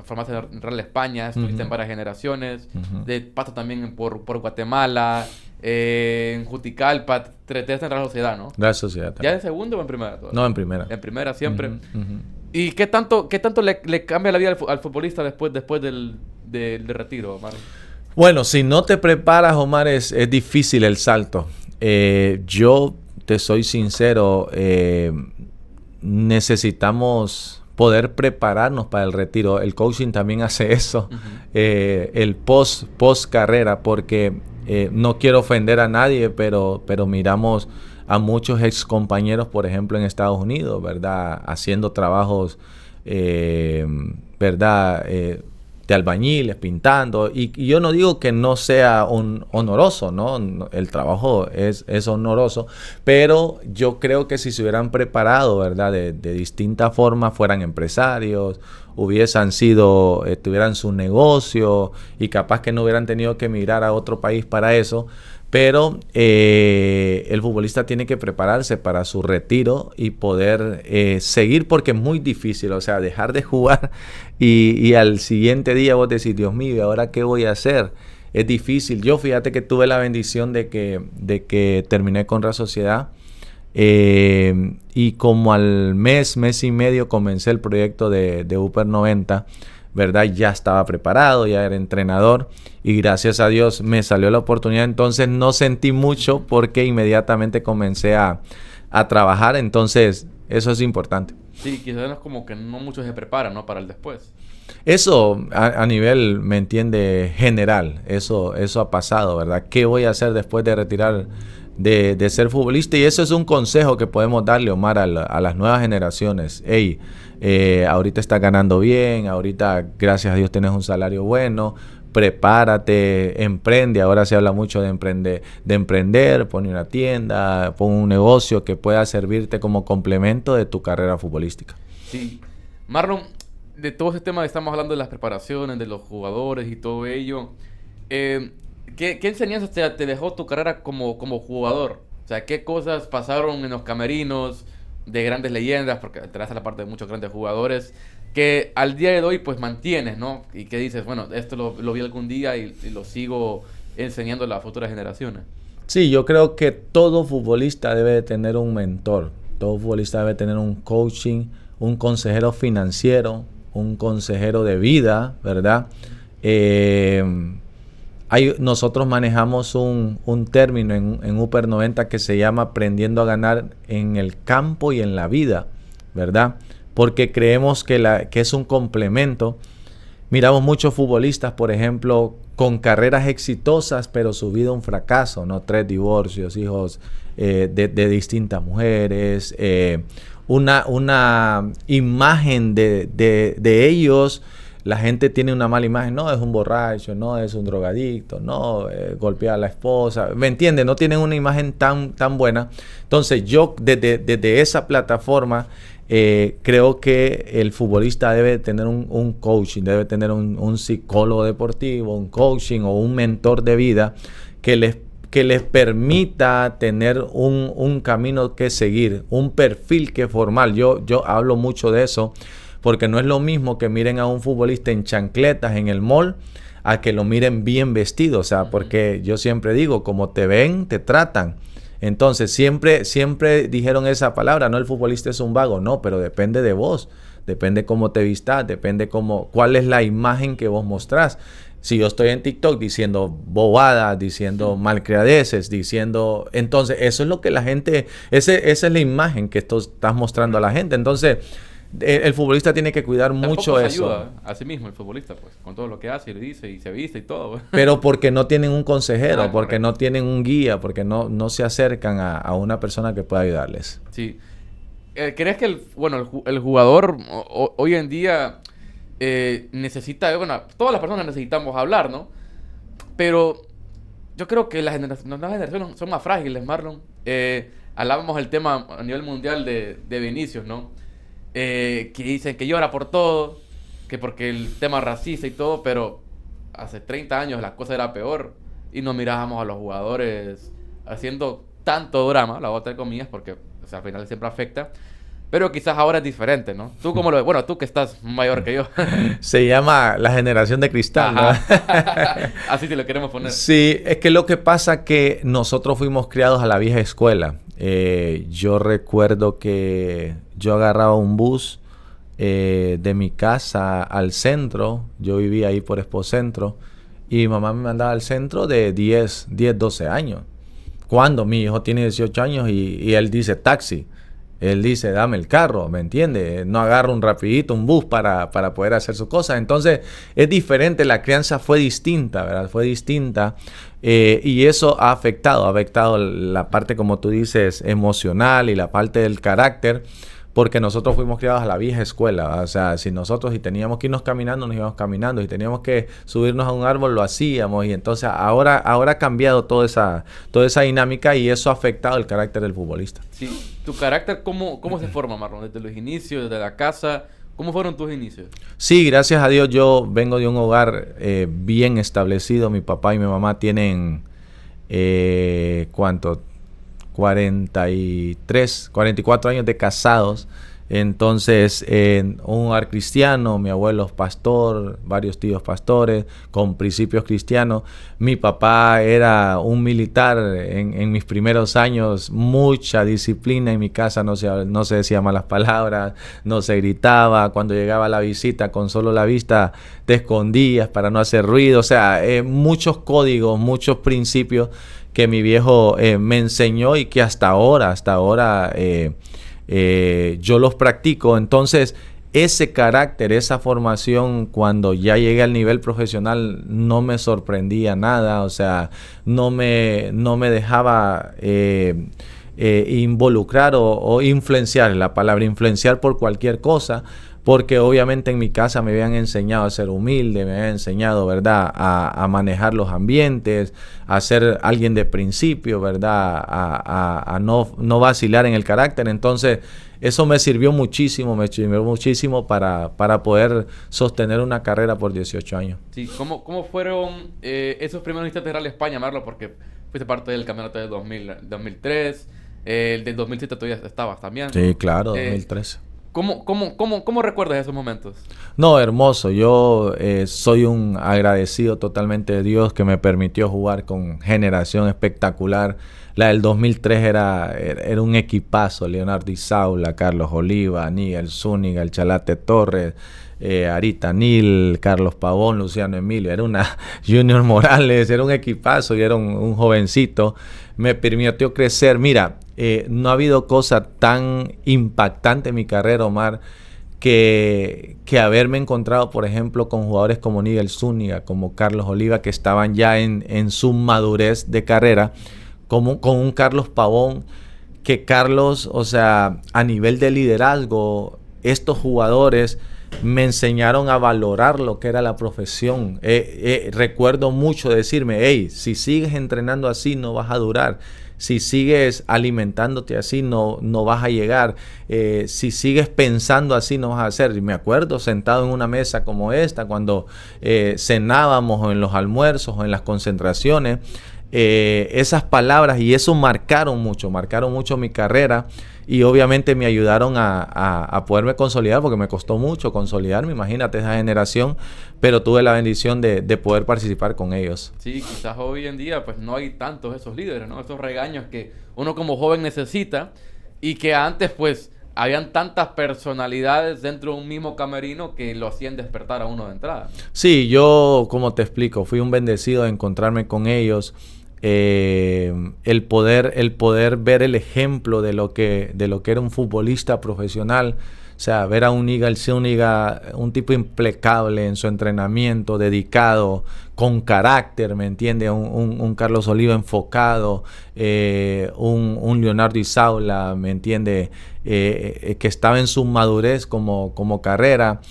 formaste en Real España, estuviste en varias generaciones, de paso también por Guatemala, en Juticalpa, te en Real Sociedad, ¿no? Real Sociedad también. ¿Ya en segunda o en primera todavía? No, en primera. En primera siempre. ¿Y qué tanto le cambia la vida al futbolista después del retiro, Omar? Bueno, si no te preparas, Omar, es difícil el salto. Yo te soy sincero, necesitamos poder prepararnos para el retiro. El coaching también hace eso, el post carrera, porque no quiero ofender a nadie, pero miramos a muchos ex compañeros, por ejemplo, en Estados Unidos, ¿verdad? Haciendo trabajos, ¿verdad? De albañiles, pintando. Y yo no digo que no sea honoroso, ¿no? El trabajo es honoroso, pero yo creo que si se hubieran preparado, ¿verdad? De distintas formas, fueran empresarios, tuvieran su negocio y capaz que no hubieran tenido que emigrar a otro país para eso. Pero el futbolista tiene que prepararse para su retiro y poder seguir, porque es muy difícil, o sea, dejar de jugar y al siguiente día vos decís, Dios mío, ¿y ahora qué voy a hacer? Es difícil. Yo fíjate que tuve la bendición de que terminé con Real Sociedad y como al mes y medio comencé el proyecto de Upper 90, ¿verdad? Ya estaba preparado, ya era entrenador y gracias a Dios me salió la oportunidad. Entonces no sentí mucho porque inmediatamente comencé a trabajar. Entonces eso es importante. Sí, quizás es como que no muchos se preparan, ¿no? Para el después. Eso a nivel, ¿me entiende? General, eso ha pasado, ¿verdad? ¿Qué voy a hacer después de retirar de ser futbolista? Y eso es un consejo que podemos darle, Omar, a las nuevas generaciones. Hey, ahorita estás ganando bien, ahorita gracias a Dios tienes un salario bueno, prepárate, emprende. Ahora se habla mucho de emprender, pon una tienda, pon un negocio que pueda servirte como complemento de tu carrera futbolística. Sí. Marlon, de todo ese tema estamos hablando de las preparaciones, de los jugadores y todo ello. ¿Qué enseñanzas te dejó tu carrera como jugador? O sea, ¿qué cosas pasaron en los camerinos de grandes leyendas? Porque te das a la parte de muchos grandes jugadores que al día de hoy pues mantienes, ¿no? Y que dices, bueno, esto lo vi algún día y lo sigo enseñando a las futuras generaciones. Sí, yo creo que todo futbolista debe de tener un mentor. Todo futbolista debe tener un coaching, un consejero financiero, un consejero de vida, ¿verdad? Nosotros manejamos un término en Upper 90 que se llama aprendiendo a ganar en el campo y en la vida, ¿verdad? Porque creemos que es un complemento. Miramos muchos futbolistas, por ejemplo, con carreras exitosas, pero su vida un fracaso, ¿no? 3 divorcios, hijos de distintas mujeres, una imagen de ellos. La gente tiene una mala imagen, no es un borracho, no es un drogadicto, no golpea a la esposa, ¿me entiendes? No tienen una imagen tan buena. Entonces yo desde esa plataforma creo que el futbolista debe tener un coaching, debe tener un psicólogo deportivo, un coaching o un mentor de vida que les permita tener un camino que seguir, un perfil que formar. Yo hablo mucho de eso, porque no es lo mismo que miren a un futbolista en chancletas en el mall a que lo miren bien vestido. O sea, porque yo siempre digo, como te ven, te tratan. Entonces, siempre dijeron esa palabra, no, el futbolista es un vago. No, pero depende de vos. Depende cómo te vistas, depende cuál es la imagen que vos mostrás. Si yo estoy en TikTok diciendo bobadas, diciendo malcriadeces, diciendo... Entonces, eso es lo que la gente... Esa es la imagen que estás mostrando a la gente. Entonces... El futbolista tiene que cuidar mucho eso. Ayuda a sí mismo el futbolista, pues, con todo lo que hace y le dice y se viste y todo. Pero porque no tienen un consejero, porque no tienen un guía, porque no se acercan a una persona que pueda ayudarles. Sí. ¿Crees que el jugador hoy en día necesita, bueno, todas las personas necesitamos hablar, ¿no? Pero yo creo que las nuevas generaciones son más frágiles, Marlon. Hablábamos del tema a nivel mundial de Vinicius, ¿no? Que dicen que llora por todo, que porque el tema racista y todo, pero hace 30 años la cosa era peor y no mirábamos a los jugadores haciendo tanto drama, la bota de comillas, porque o sea, al final siempre afecta, pero quizás ahora es diferente, ¿no? Tú como lo ves, bueno, tú que estás mayor que yo. Se llama la generación de cristal, ¿no? Así te lo queremos poner. Sí, es que lo que pasa que nosotros fuimos criados a la vieja escuela. Yo recuerdo que yo agarraba un bus de mi casa al centro. Yo vivía ahí por Expocentro y mi mamá me mandaba al centro de 12 años. Cuando mi hijo tiene 18 años y él dice taxi. Él dice, dame el carro, ¿me entiendes? No agarra un rapidito, un bus para poder hacer sus cosas. Entonces, es diferente, la crianza fue distinta, ¿verdad? Fue distinta. Y eso ha afectado la parte, como tú dices, emocional y la parte del carácter, porque nosotros fuimos criados a la vieja escuela, ¿verdad? O sea, si teníamos que irnos caminando, nos íbamos caminando, y teníamos que subirnos a un árbol, lo hacíamos, y entonces ahora ha cambiado toda esa dinámica, y eso ha afectado el carácter del futbolista. Sí, tu carácter, ¿cómo se forma, Marlon? Desde los inicios, desde la casa, ¿cómo fueron tus inicios? Sí, gracias a Dios yo vengo de un hogar bien establecido. Mi papá y mi mamá tienen, ¿cuánto? 44 años de casados. Entonces, un hogar cristiano, mi abuelo es pastor, varios tíos pastores, con principios cristianos. Mi papá era un militar en mis primeros años, mucha disciplina en mi casa, no se decía malas palabras, no se gritaba. Cuando llegaba la visita, con solo la vista te escondías para no hacer ruido. O sea, muchos códigos, muchos principios que mi viejo me enseñó, y que hasta ahora yo los practico. Entonces, ese carácter, esa formación, cuando ya llegué al nivel profesional, no me sorprendía nada. O sea, no me dejaba involucrar o influenciar, la palabra influenciar, por cualquier cosa. Porque obviamente en mi casa me habían enseñado a ser humilde, me habían enseñado, ¿verdad?, a manejar los ambientes, a ser alguien de principio, ¿verdad?, a no vacilar en el carácter. Entonces, eso me sirvió muchísimo para poder sostener una carrera por 18 años. Sí, ¿cómo fueron esos primeros instantes de Rally España, Marlon? Porque fuiste parte del campeonato del 2003, el del 2007 todavía estabas también, ¿no? Sí, claro, 2013. ¿Cómo recuerdas esos momentos? No, hermoso. Yo soy un agradecido totalmente de Dios, que me permitió jugar con generación espectacular. La del 2003 era un equipazo. Leonardo Isaula, Carlos Oliva, Aníbal Zúñiga, el Chalate Torres, Arita Nil, Carlos Pavón, Luciano Emilio. Era una Junior Morales, era un equipazo, y era un jovencito. Me permitió crecer. Mira, no ha habido cosa tan impactante en mi carrera, Omar, que haberme encontrado, por ejemplo, con jugadores como Aníbal Zúñiga, como Carlos Oliva, que estaban ya en su madurez de carrera, con un Carlos Pavón, que Carlos, o sea, a nivel de liderazgo, estos jugadores me enseñaron a valorar lo que era la profesión. Recuerdo mucho decirme, hey, si sigues entrenando así no vas a durar. Si sigues alimentándote así no vas a llegar. Si sigues pensando así no vas a hacer. Y me acuerdo sentado en una mesa como esta, cuando cenábamos, o en los almuerzos, o en las concentraciones, esas palabras, y eso marcaron mucho mi carrera. Y obviamente me ayudaron a poderme consolidar, porque me costó mucho consolidarme, imagínate esa generación, pero tuve la bendición de poder participar con ellos. Sí, quizás hoy en día pues no hay tantos esos líderes, ¿no? Esos regaños que uno como joven necesita, y que antes pues habían tantas personalidades dentro de un mismo camerino que lo hacían despertar a uno de entrada. Sí, yo, como te explico, fui un bendecido de encontrarme con ellos. El poder ver el ejemplo de lo que era un futbolista profesional. O sea, ver a un Aníbal Zúñiga, un tipo impecable en su entrenamiento, dedicado, con carácter, ¿me entiendes? Un Carlos Oliva enfocado, un Leonardo Isaula, ¿me entiendes? Que estaba en su madurez como carrera.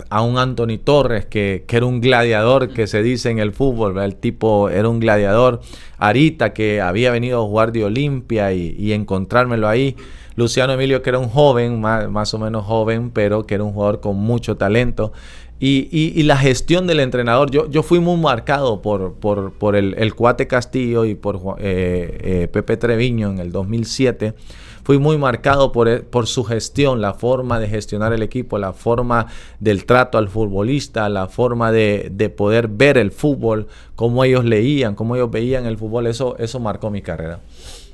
A un Anthony Torres que era un gladiador, que se dice en el fútbol, ¿verdad? El tipo era un gladiador. Arita, que había venido a jugar de Olimpia, y encontrármelo ahí. Luciano Emilio, que era un joven, más o menos joven, pero que era un jugador con mucho talento. Y la gestión del entrenador, yo fui muy marcado por el Cuate Castillo y por Pepe Treviño en el 2007. Fui muy marcado por su gestión, la forma de gestionar el equipo, la forma del trato al futbolista, la forma de poder ver el fútbol, cómo ellos leían, cómo ellos veían el fútbol. Eso marcó mi carrera.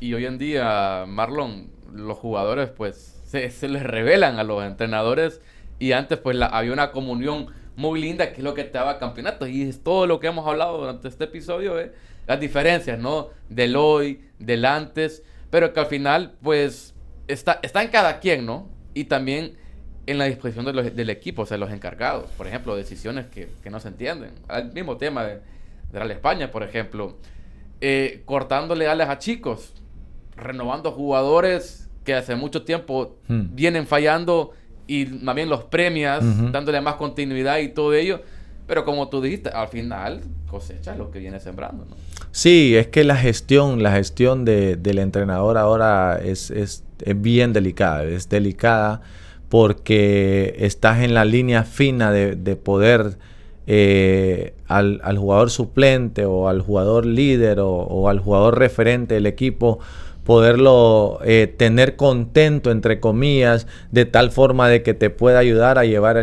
Y hoy en día, Marlon, los jugadores pues se les revelan a los entrenadores, y antes pues había una comunión muy linda, que es lo que te daba campeonatos, y es todo lo que hemos hablado durante este episodio, las diferencias, ¿no? Del hoy, del antes, pero que al final pues está en cada quien, ¿no? Y también en la disposición del equipo, o sea, los encargados. Por ejemplo, decisiones que no se entienden. El mismo tema de Real España, por ejemplo. Cortándole alas a chicos, renovando jugadores que hace mucho tiempo vienen fallando y más bien los premias, dándole más continuidad y todo ello. Pero como tú dijiste, al final cosecha lo que viene sembrando, ¿no? Sí, es que la gestión del entrenador ahora es bien delicada. Es delicada porque estás en la línea fina de poder al jugador suplente o al jugador líder o al jugador referente del equipo poderlo tener contento, entre comillas, de tal forma de que te pueda ayudar a llevar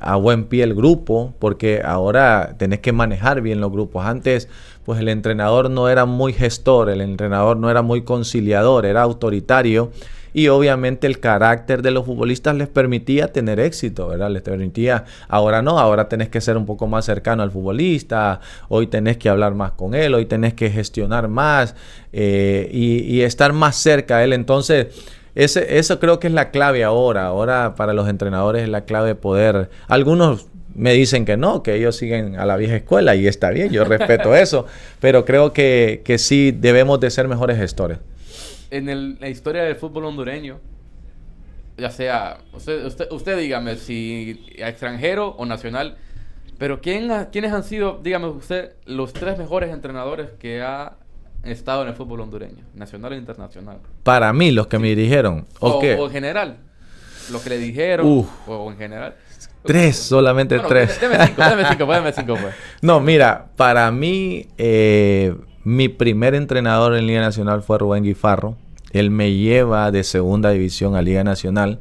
a buen pie el grupo, porque ahora tenés que manejar bien los grupos. Antes, pues el entrenador no era muy gestor, el entrenador no era muy conciliador, era autoritario. Y obviamente el carácter de los futbolistas les permitía tener éxito, ¿verdad? Les permitía, ahora no, ahora tenés que ser un poco más cercano al futbolista, hoy tenés que hablar más con él, hoy tenés que gestionar más y estar más cerca a él. Entonces, eso creo que es la clave ahora. Ahora para los entrenadores es la clave poder... Algunos me dicen que no, que ellos siguen a la vieja escuela y está bien, yo respeto eso, pero creo que sí debemos de ser mejores gestores. En la historia del fútbol hondureño, ya sea, usted dígame si extranjero o nacional, pero ¿quiénes han sido, dígame usted, los 3 mejores entrenadores que ha estado en el fútbol hondureño, nacional e internacional? Para mí, los que me dirigieron. O en general, los que le dijeron, o en general. 3, solamente 3. Deme 5, pues. No, mira, para mí, mi primer entrenador en Liga Nacional fue Rubén Guifarro. Él me lleva de segunda división a Liga Nacional.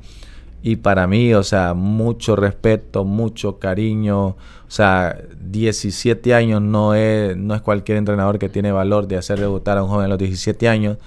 Y para mí, o sea, mucho respeto, mucho cariño. O sea, 17 años no es cualquier entrenador que tiene valor de hacer debutar a un joven a los 17 años.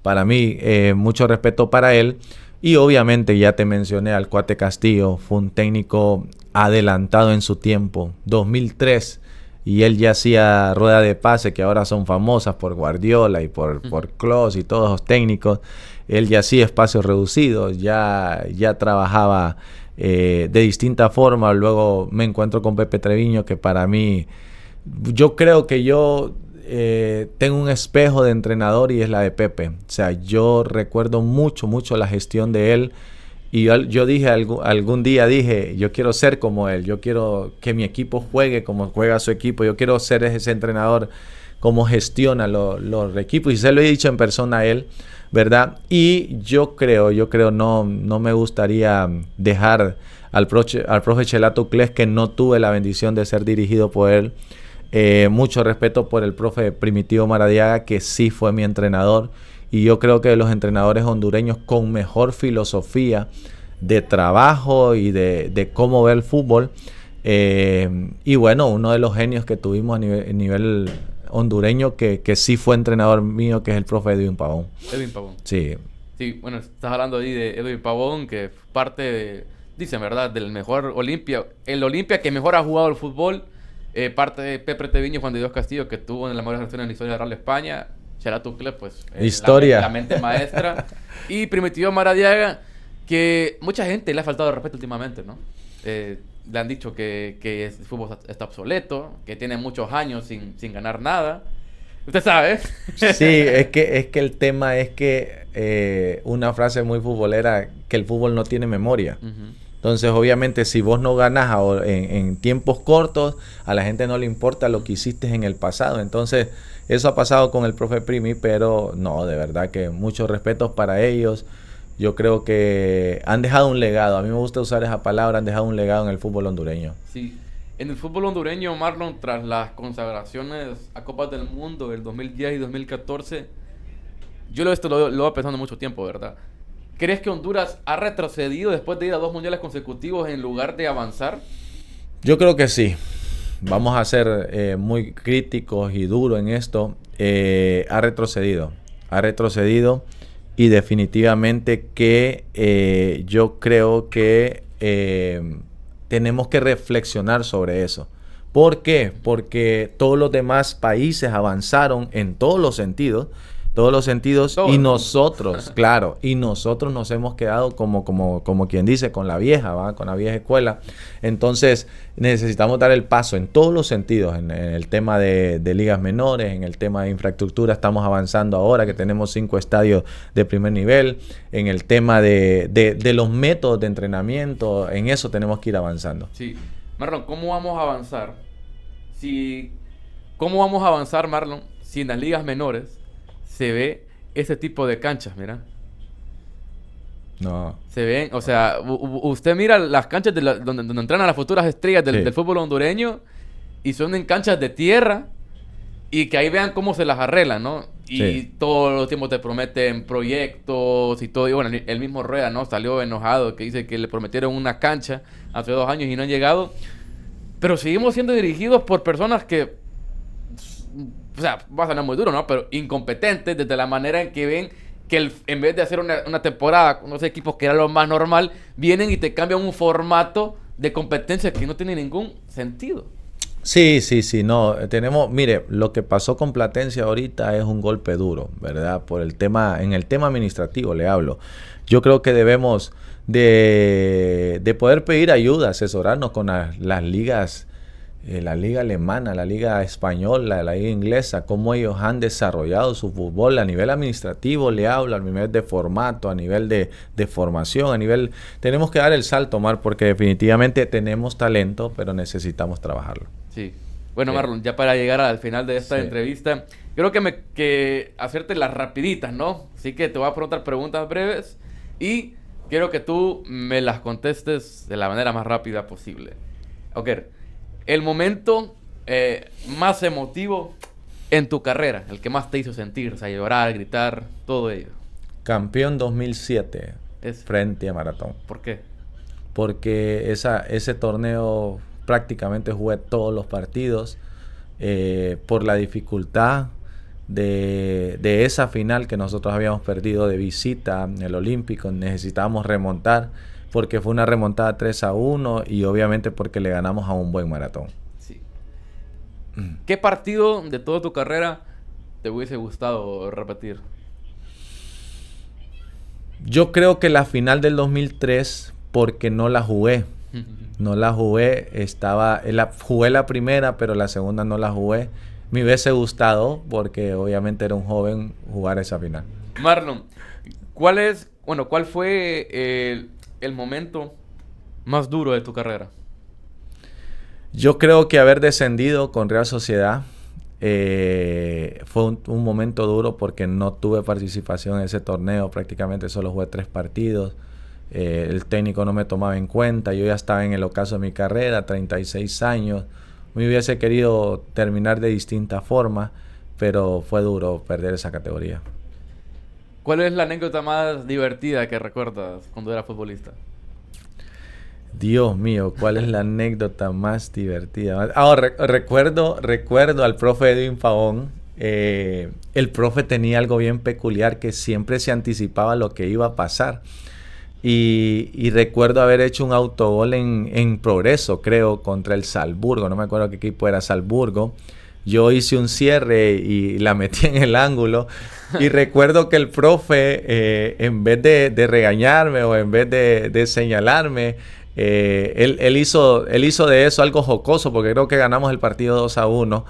Para mí, mucho respeto para él. Y obviamente ya te mencioné al Cuate Castillo. Fue un técnico adelantado en su tiempo. 2003. Y él ya hacía rueda de pase que ahora son famosas por Guardiola y por Klose y todos los técnicos. Él ya hacía espacios reducidos, ya trabajaba de distinta forma. Luego me encuentro con Pepe Treviño, que para mí, yo creo que yo tengo un espejo de entrenador y es la de Pepe. O sea, yo recuerdo mucho la gestión de él. Y yo dije, algún día dije, yo quiero ser como él, yo quiero que mi equipo juegue como juega su equipo, yo quiero ser ese entrenador como gestiona los equipos. Y se lo he dicho en persona a él, ¿verdad? Y yo creo, no me gustaría dejar al profe Chelato Uclés, que no tuve la bendición de ser dirigido por él. Mucho respeto por el profe Primitivo Maradiaga, que sí fue mi entrenador. Y yo creo que de los entrenadores hondureños con mejor filosofía de trabajo y de cómo ver el fútbol. Y bueno, uno de los genios que tuvimos a nivel hondureño que sí fue entrenador mío, que es el profe Edwin Pavón. Edwin Pavón. Sí. Sí, bueno, estás hablando ahí de Edwin Pavón, que parte de, dicen, ¿verdad?, del mejor Olimpia. El Olimpia que mejor ha jugado el fútbol. Parte de Pepe Treviño, Juan de Dios Castillo, que tuvo en las mejores relaciones en la historia de Real España. Chelato Uclés, pues... historia. La mente maestra. Y Primitivo Maradiaga, que mucha gente le ha faltado de respeto últimamente, ¿no? Le han dicho que el fútbol está obsoleto, que tiene muchos años sin ganar nada. Usted sabe. Sí, es que el tema es que una frase muy futbolera, que el fútbol no tiene memoria. Entonces, obviamente, si vos no ganás en tiempos cortos, a la gente no le importa lo que hiciste en el pasado. Entonces, eso ha pasado con el profe Primi, pero no, de verdad que muchos respetos para ellos. Yo creo que han dejado un legado. A mí me gusta usar esa palabra, han dejado un legado en el fútbol hondureño. Sí. En el fútbol hondureño, Marlon, tras las consagraciones a Copas del Mundo del 2010 y 2014, yo lo he pensando mucho tiempo, ¿verdad? ¿Crees que Honduras ha retrocedido después de ir a 2 mundiales consecutivos en lugar de avanzar? Yo creo que sí. Vamos a ser muy críticos y duros en esto. Ha retrocedido y definitivamente que yo creo que tenemos que reflexionar sobre eso. ¿Por qué? Porque todos los demás países avanzaron en todos los sentidos. todos los sentidos. Todo. Y nosotros, claro, y nosotros nos hemos quedado como quien dice, con la vieja, ¿va? Con la vieja escuela. Entonces, necesitamos dar el paso en todos los sentidos, en el tema de ligas menores, en el tema de infraestructura, estamos avanzando ahora que tenemos 5 estadios de primer nivel, en el tema de los métodos de entrenamiento, en eso tenemos que ir avanzando. Sí. Marlon, ¿cómo vamos a avanzar? ¿Cómo vamos a avanzar, Marlon, si en las ligas menores se ve ese tipo de canchas, mira? No. Se ven, o sea, usted mira las canchas donde entrenan las futuras estrellas Sí. del fútbol hondureño y son en canchas de tierra y que ahí vean cómo se las arreglan, ¿no? Y Sí. todos los tiempos te prometen proyectos y todo. Y bueno, el mismo Rueda, ¿no? Salió enojado que dice que le prometieron una cancha hace 2 años y no han llegado. Pero seguimos siendo dirigidos por personas que, o sea, va a sonar muy duro, ¿no? Pero incompetentes desde la manera en que ven que en vez de hacer una temporada con los equipos que era lo más normal, vienen y te cambian un formato de competencia que no tiene ningún sentido. Sí, no, mire, lo que pasó con Platense ahorita es un golpe duro, ¿verdad? En el tema administrativo le hablo. Yo creo que debemos de poder pedir ayuda, asesorarnos con las ligas, la liga alemana, la liga española, la liga inglesa, cómo ellos han desarrollado su fútbol a nivel administrativo, le hablo, a nivel de formato, a nivel de formación, tenemos que dar el salto, Omar, porque definitivamente tenemos talento, pero necesitamos trabajarlo. Sí. Bueno, Sí. Marlon, ya para llegar al final de esta Sí. entrevista, creo que hacerte las rapiditas, ¿no? Así que te voy a preguntar preguntas breves y quiero que tú me las contestes de la manera más rápida posible. Ok. El momento más emotivo en tu carrera, el que más te hizo sentir, o sea, llorar, gritar, todo ello. Campeón 2007 Es, frente a Maratón. ¿Por qué? Porque ese torneo prácticamente jugué todos los partidos por la dificultad de esa final que nosotros habíamos perdido de visita en el Olímpico. Necesitábamos remontar porque fue una remontada 3-1 y obviamente porque le ganamos a un buen Maratón. Sí. ¿Qué partido de toda tu carrera te hubiese gustado repetir? Yo creo que la final del 2003 porque no la jugué. No la jugué, jugué la primera, pero la segunda no la jugué. Me hubiese gustado, porque obviamente era un joven, jugar esa final. Marlon, ¿cuál fue el momento más duro de tu carrera? Yo creo que haber descendido con Real Sociedad fue un momento duro porque no tuve participación en ese torneo. Prácticamente solo jugué 3 partidos. El técnico no me tomaba en cuenta. Yo ya estaba en el ocaso de mi carrera, 36 años. Me hubiese querido terminar de distinta forma, pero fue duro perder esa categoría. ¿Cuál es la anécdota más divertida que recuerdas cuando eras futbolista? Dios mío, ¿cuál es la anécdota más divertida? Ahora, recuerdo al profe Edwin Pavón. El profe tenía algo bien peculiar, que siempre se anticipaba lo que iba a pasar. Y recuerdo haber hecho un autogol en Progreso, creo, contra el Salzburgo. No me acuerdo qué equipo era Salzburgo. Yo hice un cierre y la metí en el ángulo. Y recuerdo que el profe, en vez de regañarme o en vez de señalarme, él hizo de eso algo jocoso, porque creo que ganamos el partido 2-1.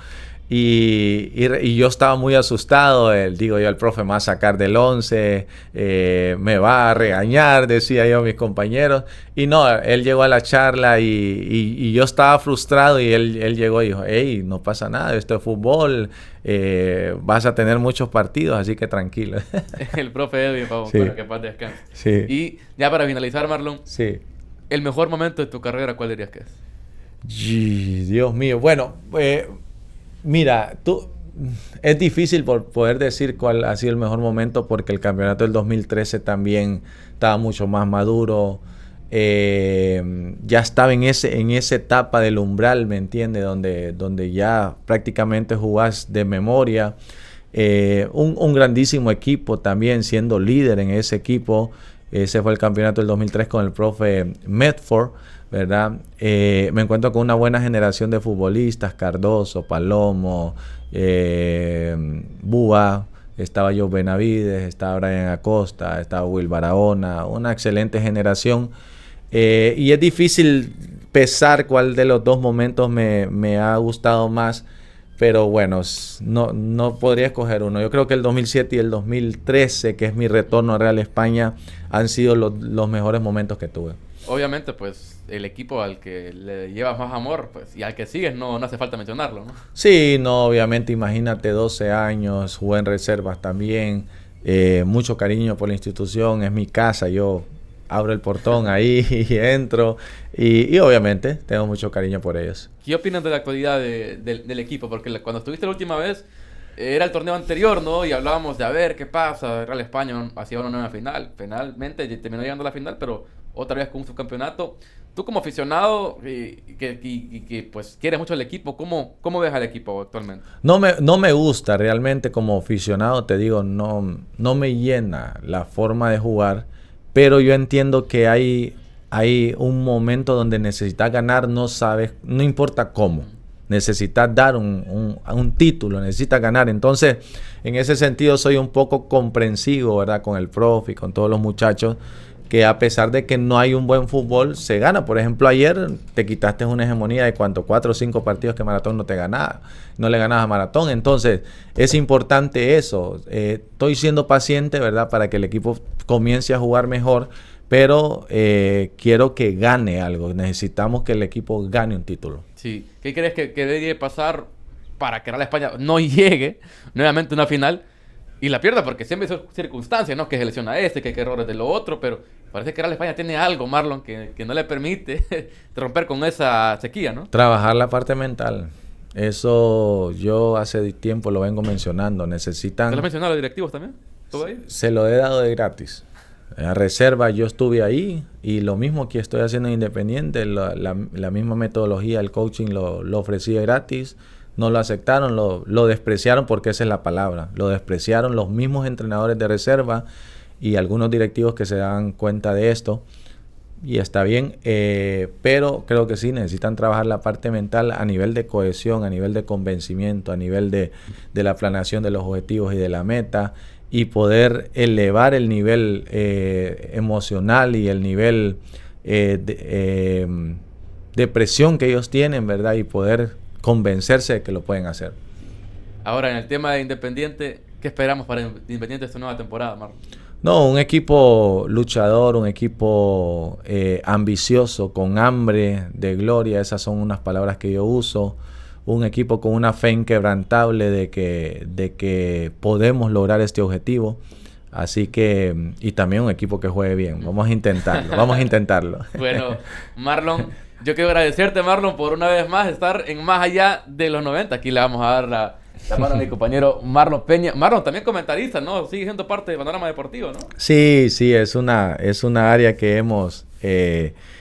Y yo estaba muy asustado. Digo yo, el profe me va a sacar del 11, me va a regañar, decía yo a mis compañeros. Y no, él llegó a la charla y yo estaba frustrado y él llegó y dijo: hey, no pasa nada, esto es fútbol, vas a tener muchos partidos, así que tranquilo. El profe Edwin Pavón, Sí. para que paz descanse. Sí. Y ya para finalizar, Marlon, Sí. el mejor momento de tu carrera, ¿cuál dirías que es? Dios mío. Bueno, mira, es difícil poder decir cuál ha sido el mejor momento, porque el campeonato del 2013 también estaba mucho más maduro. Ya estaba en esa etapa del umbral, ¿me entiendes? Donde ya prácticamente jugás de memoria. Un grandísimo equipo también, siendo líder en ese equipo. Ese fue el campeonato del 2003 con el profe Medford, ¿verdad? Me encuentro con una buena generación de futbolistas: Cardoso, Palomo, Búa, estaba Joe Benavides, estaba Brian Acosta, estaba Will Barahona, una excelente generación. Y es difícil pesar cuál de los dos momentos me ha gustado más, pero bueno, no podría escoger uno. Yo creo que el 2007 y el 2013, que es mi retorno a Real España, han sido los mejores momentos que tuve. Obviamente, pues, el equipo al que le llevas más amor, pues, y al que sigues, no hace falta mencionarlo, ¿no? Sí, no, obviamente, imagínate, 12 años, jugué en reservas también, mucho cariño por la institución, es mi casa, yo abro el portón ahí y entro, y obviamente tengo mucho cariño por ellos. ¿Qué opinas de la actualidad del equipo? Porque cuando estuviste la última vez, era el torneo anterior, ¿no? Y hablábamos de a ver qué pasa, Real España hacía una nueva final, finalmente terminó llegando a la final, pero otra vez con un subcampeonato. Tú como aficionado que pues quieres mucho el equipo, ¿cómo ves al equipo actualmente? No me gusta realmente como aficionado, te digo, no me llena la forma de jugar, pero yo entiendo que hay un momento donde necesitas ganar, no importa cómo. Necesitas dar un título, necesitas ganar. Entonces, en ese sentido soy un poco comprensivo, ¿verdad? Con el profe y con todos los muchachos, que a pesar de que no hay un buen fútbol, se gana. Por ejemplo, ayer te quitaste una hegemonía de 4 o 5 partidos que Maratón no te ganaba. No le ganabas a Maratón. Entonces, es importante eso. Estoy siendo paciente, ¿verdad? Para que el equipo comience a jugar mejor. Pero quiero que gane algo. Necesitamos que el equipo gane un título. Sí. ¿Qué crees que debería pasar para que Real España no llegue nuevamente a una final y la pierda? Porque siempre son circunstancias, ¿no? Que se lesiona que hay errores de lo otro, pero parece que Real España tiene algo, Marlon, que no le permite romper con esa sequía, ¿no? Trabajar la parte mental. Eso yo hace tiempo lo vengo mencionando. Necesitan... ¿Te lo has mencionado a los directivos también? ¿Todo ahí? Se lo he dado de gratis. A reserva yo estuve ahí y lo mismo que estoy haciendo en Independiente, la misma metodología, el coaching lo ofrecí de gratis, no lo aceptaron, lo despreciaron, porque esa es la palabra, lo despreciaron los mismos entrenadores de reserva y algunos directivos que se dan cuenta de esto, y está bien, pero creo que sí necesitan trabajar la parte mental a nivel de cohesión, a nivel de convencimiento, a nivel de la planeación de los objetivos y de la meta, y poder elevar el nivel emocional y el nivel de presión que ellos tienen, ¿verdad? Y poder convencerse de que lo pueden hacer. Ahora, en el tema de Independiente, ¿qué esperamos para Independiente esta nueva temporada, Marlon? No, un equipo luchador, un equipo ambicioso, con hambre de gloria, esas son unas palabras que yo uso. Un equipo con una fe inquebrantable de que podemos lograr este objetivo. Así que, y también un equipo que juegue bien. Vamos a intentarlo. Bueno, Marlon, yo quiero agradecerte, Marlon, por una vez más estar en Más Allá de los 90. Aquí le vamos a dar la mano a mi compañero Marlon Peña. Marlon, también comentarista, ¿no? Sigue siendo parte de Panorama Deportivo, ¿no? Sí, es una área que hemos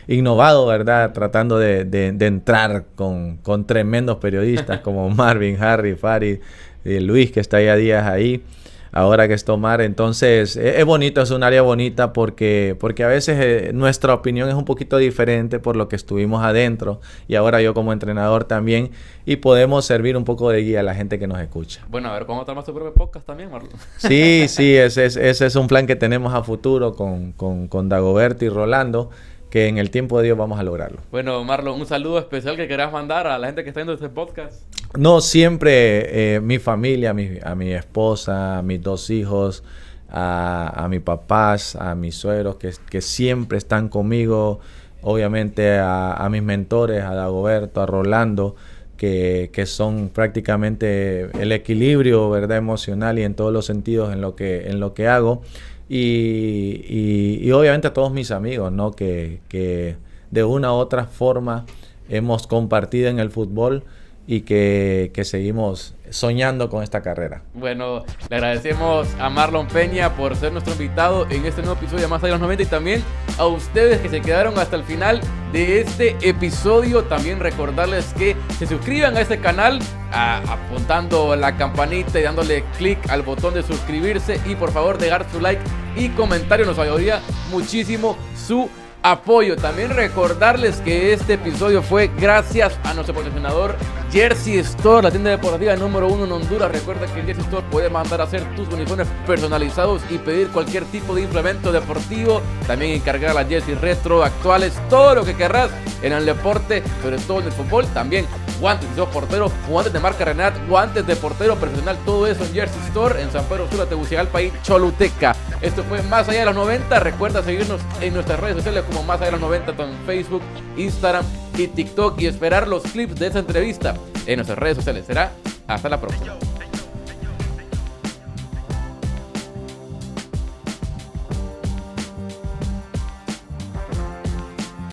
innovado, ¿verdad? Tratando de entrar con tremendos periodistas como Marvin, Harry, Farid, Luis, que está ya días ahí, ahora que es Tomar. Entonces, es bonito, es un área bonita porque a veces nuestra opinión es un poquito diferente por lo que estuvimos adentro, y ahora yo como entrenador también, y podemos servir un poco de guía a la gente que nos escucha. Bueno, a ver, ¿cómo tomar tu propio podcast también, Marlon? Sí, ese es un plan que tenemos a futuro con Dagoberto y Rolando, que en el tiempo de Dios vamos a lograrlo. Bueno, Marlon, un saludo especial que querás mandar a la gente que está viendo este podcast. No, siempre mi familia, a mi esposa, a mis 2 hijos, a mis papás, a mis suegros que siempre están conmigo, obviamente a mis mentores, a Dagoberto, a Rolando, que son prácticamente el equilibrio, ¿verdad?, emocional y en todos los sentidos en lo que hago. Y obviamente a todos mis amigos, ¿no? Que de una u otra forma hemos compartido en el fútbol y que seguimos soñando con esta carrera. Bueno, le agradecemos a Marlon Peña por ser nuestro invitado en este nuevo episodio de Más Allá de los 90, y también a ustedes que se quedaron hasta el final de este episodio. También recordarles que se suscriban a este canal apuntando la campanita y dándole clic al botón de suscribirse, y por favor dejar su like y comentario, nos ayudaría muchísimo su apoyo. También recordarles que este episodio fue gracias a nuestro patrocinador Jersey Store, la tienda deportiva número 1 en Honduras. Recuerda que en Jersey Store puedes mandar a hacer tus uniformes personalizados y pedir cualquier tipo de implemento deportivo. También encargar las jerseys retro, actuales, todo lo que querrás en el deporte, sobre todo en el fútbol. También guantes, si sos portero, guantes de marca Renat, guantes de portero profesional, todo eso en Jersey Store, en San Pedro Sula, Tegucigalpa y Choluteca. Esto fue Más Allá de los 90. Recuerda seguirnos en nuestras redes sociales como Más Allá de los 90, tanto en Facebook, Instagram y TikTok, y esperar los clips de esa entrevista en nuestras redes sociales. Será hasta la próxima.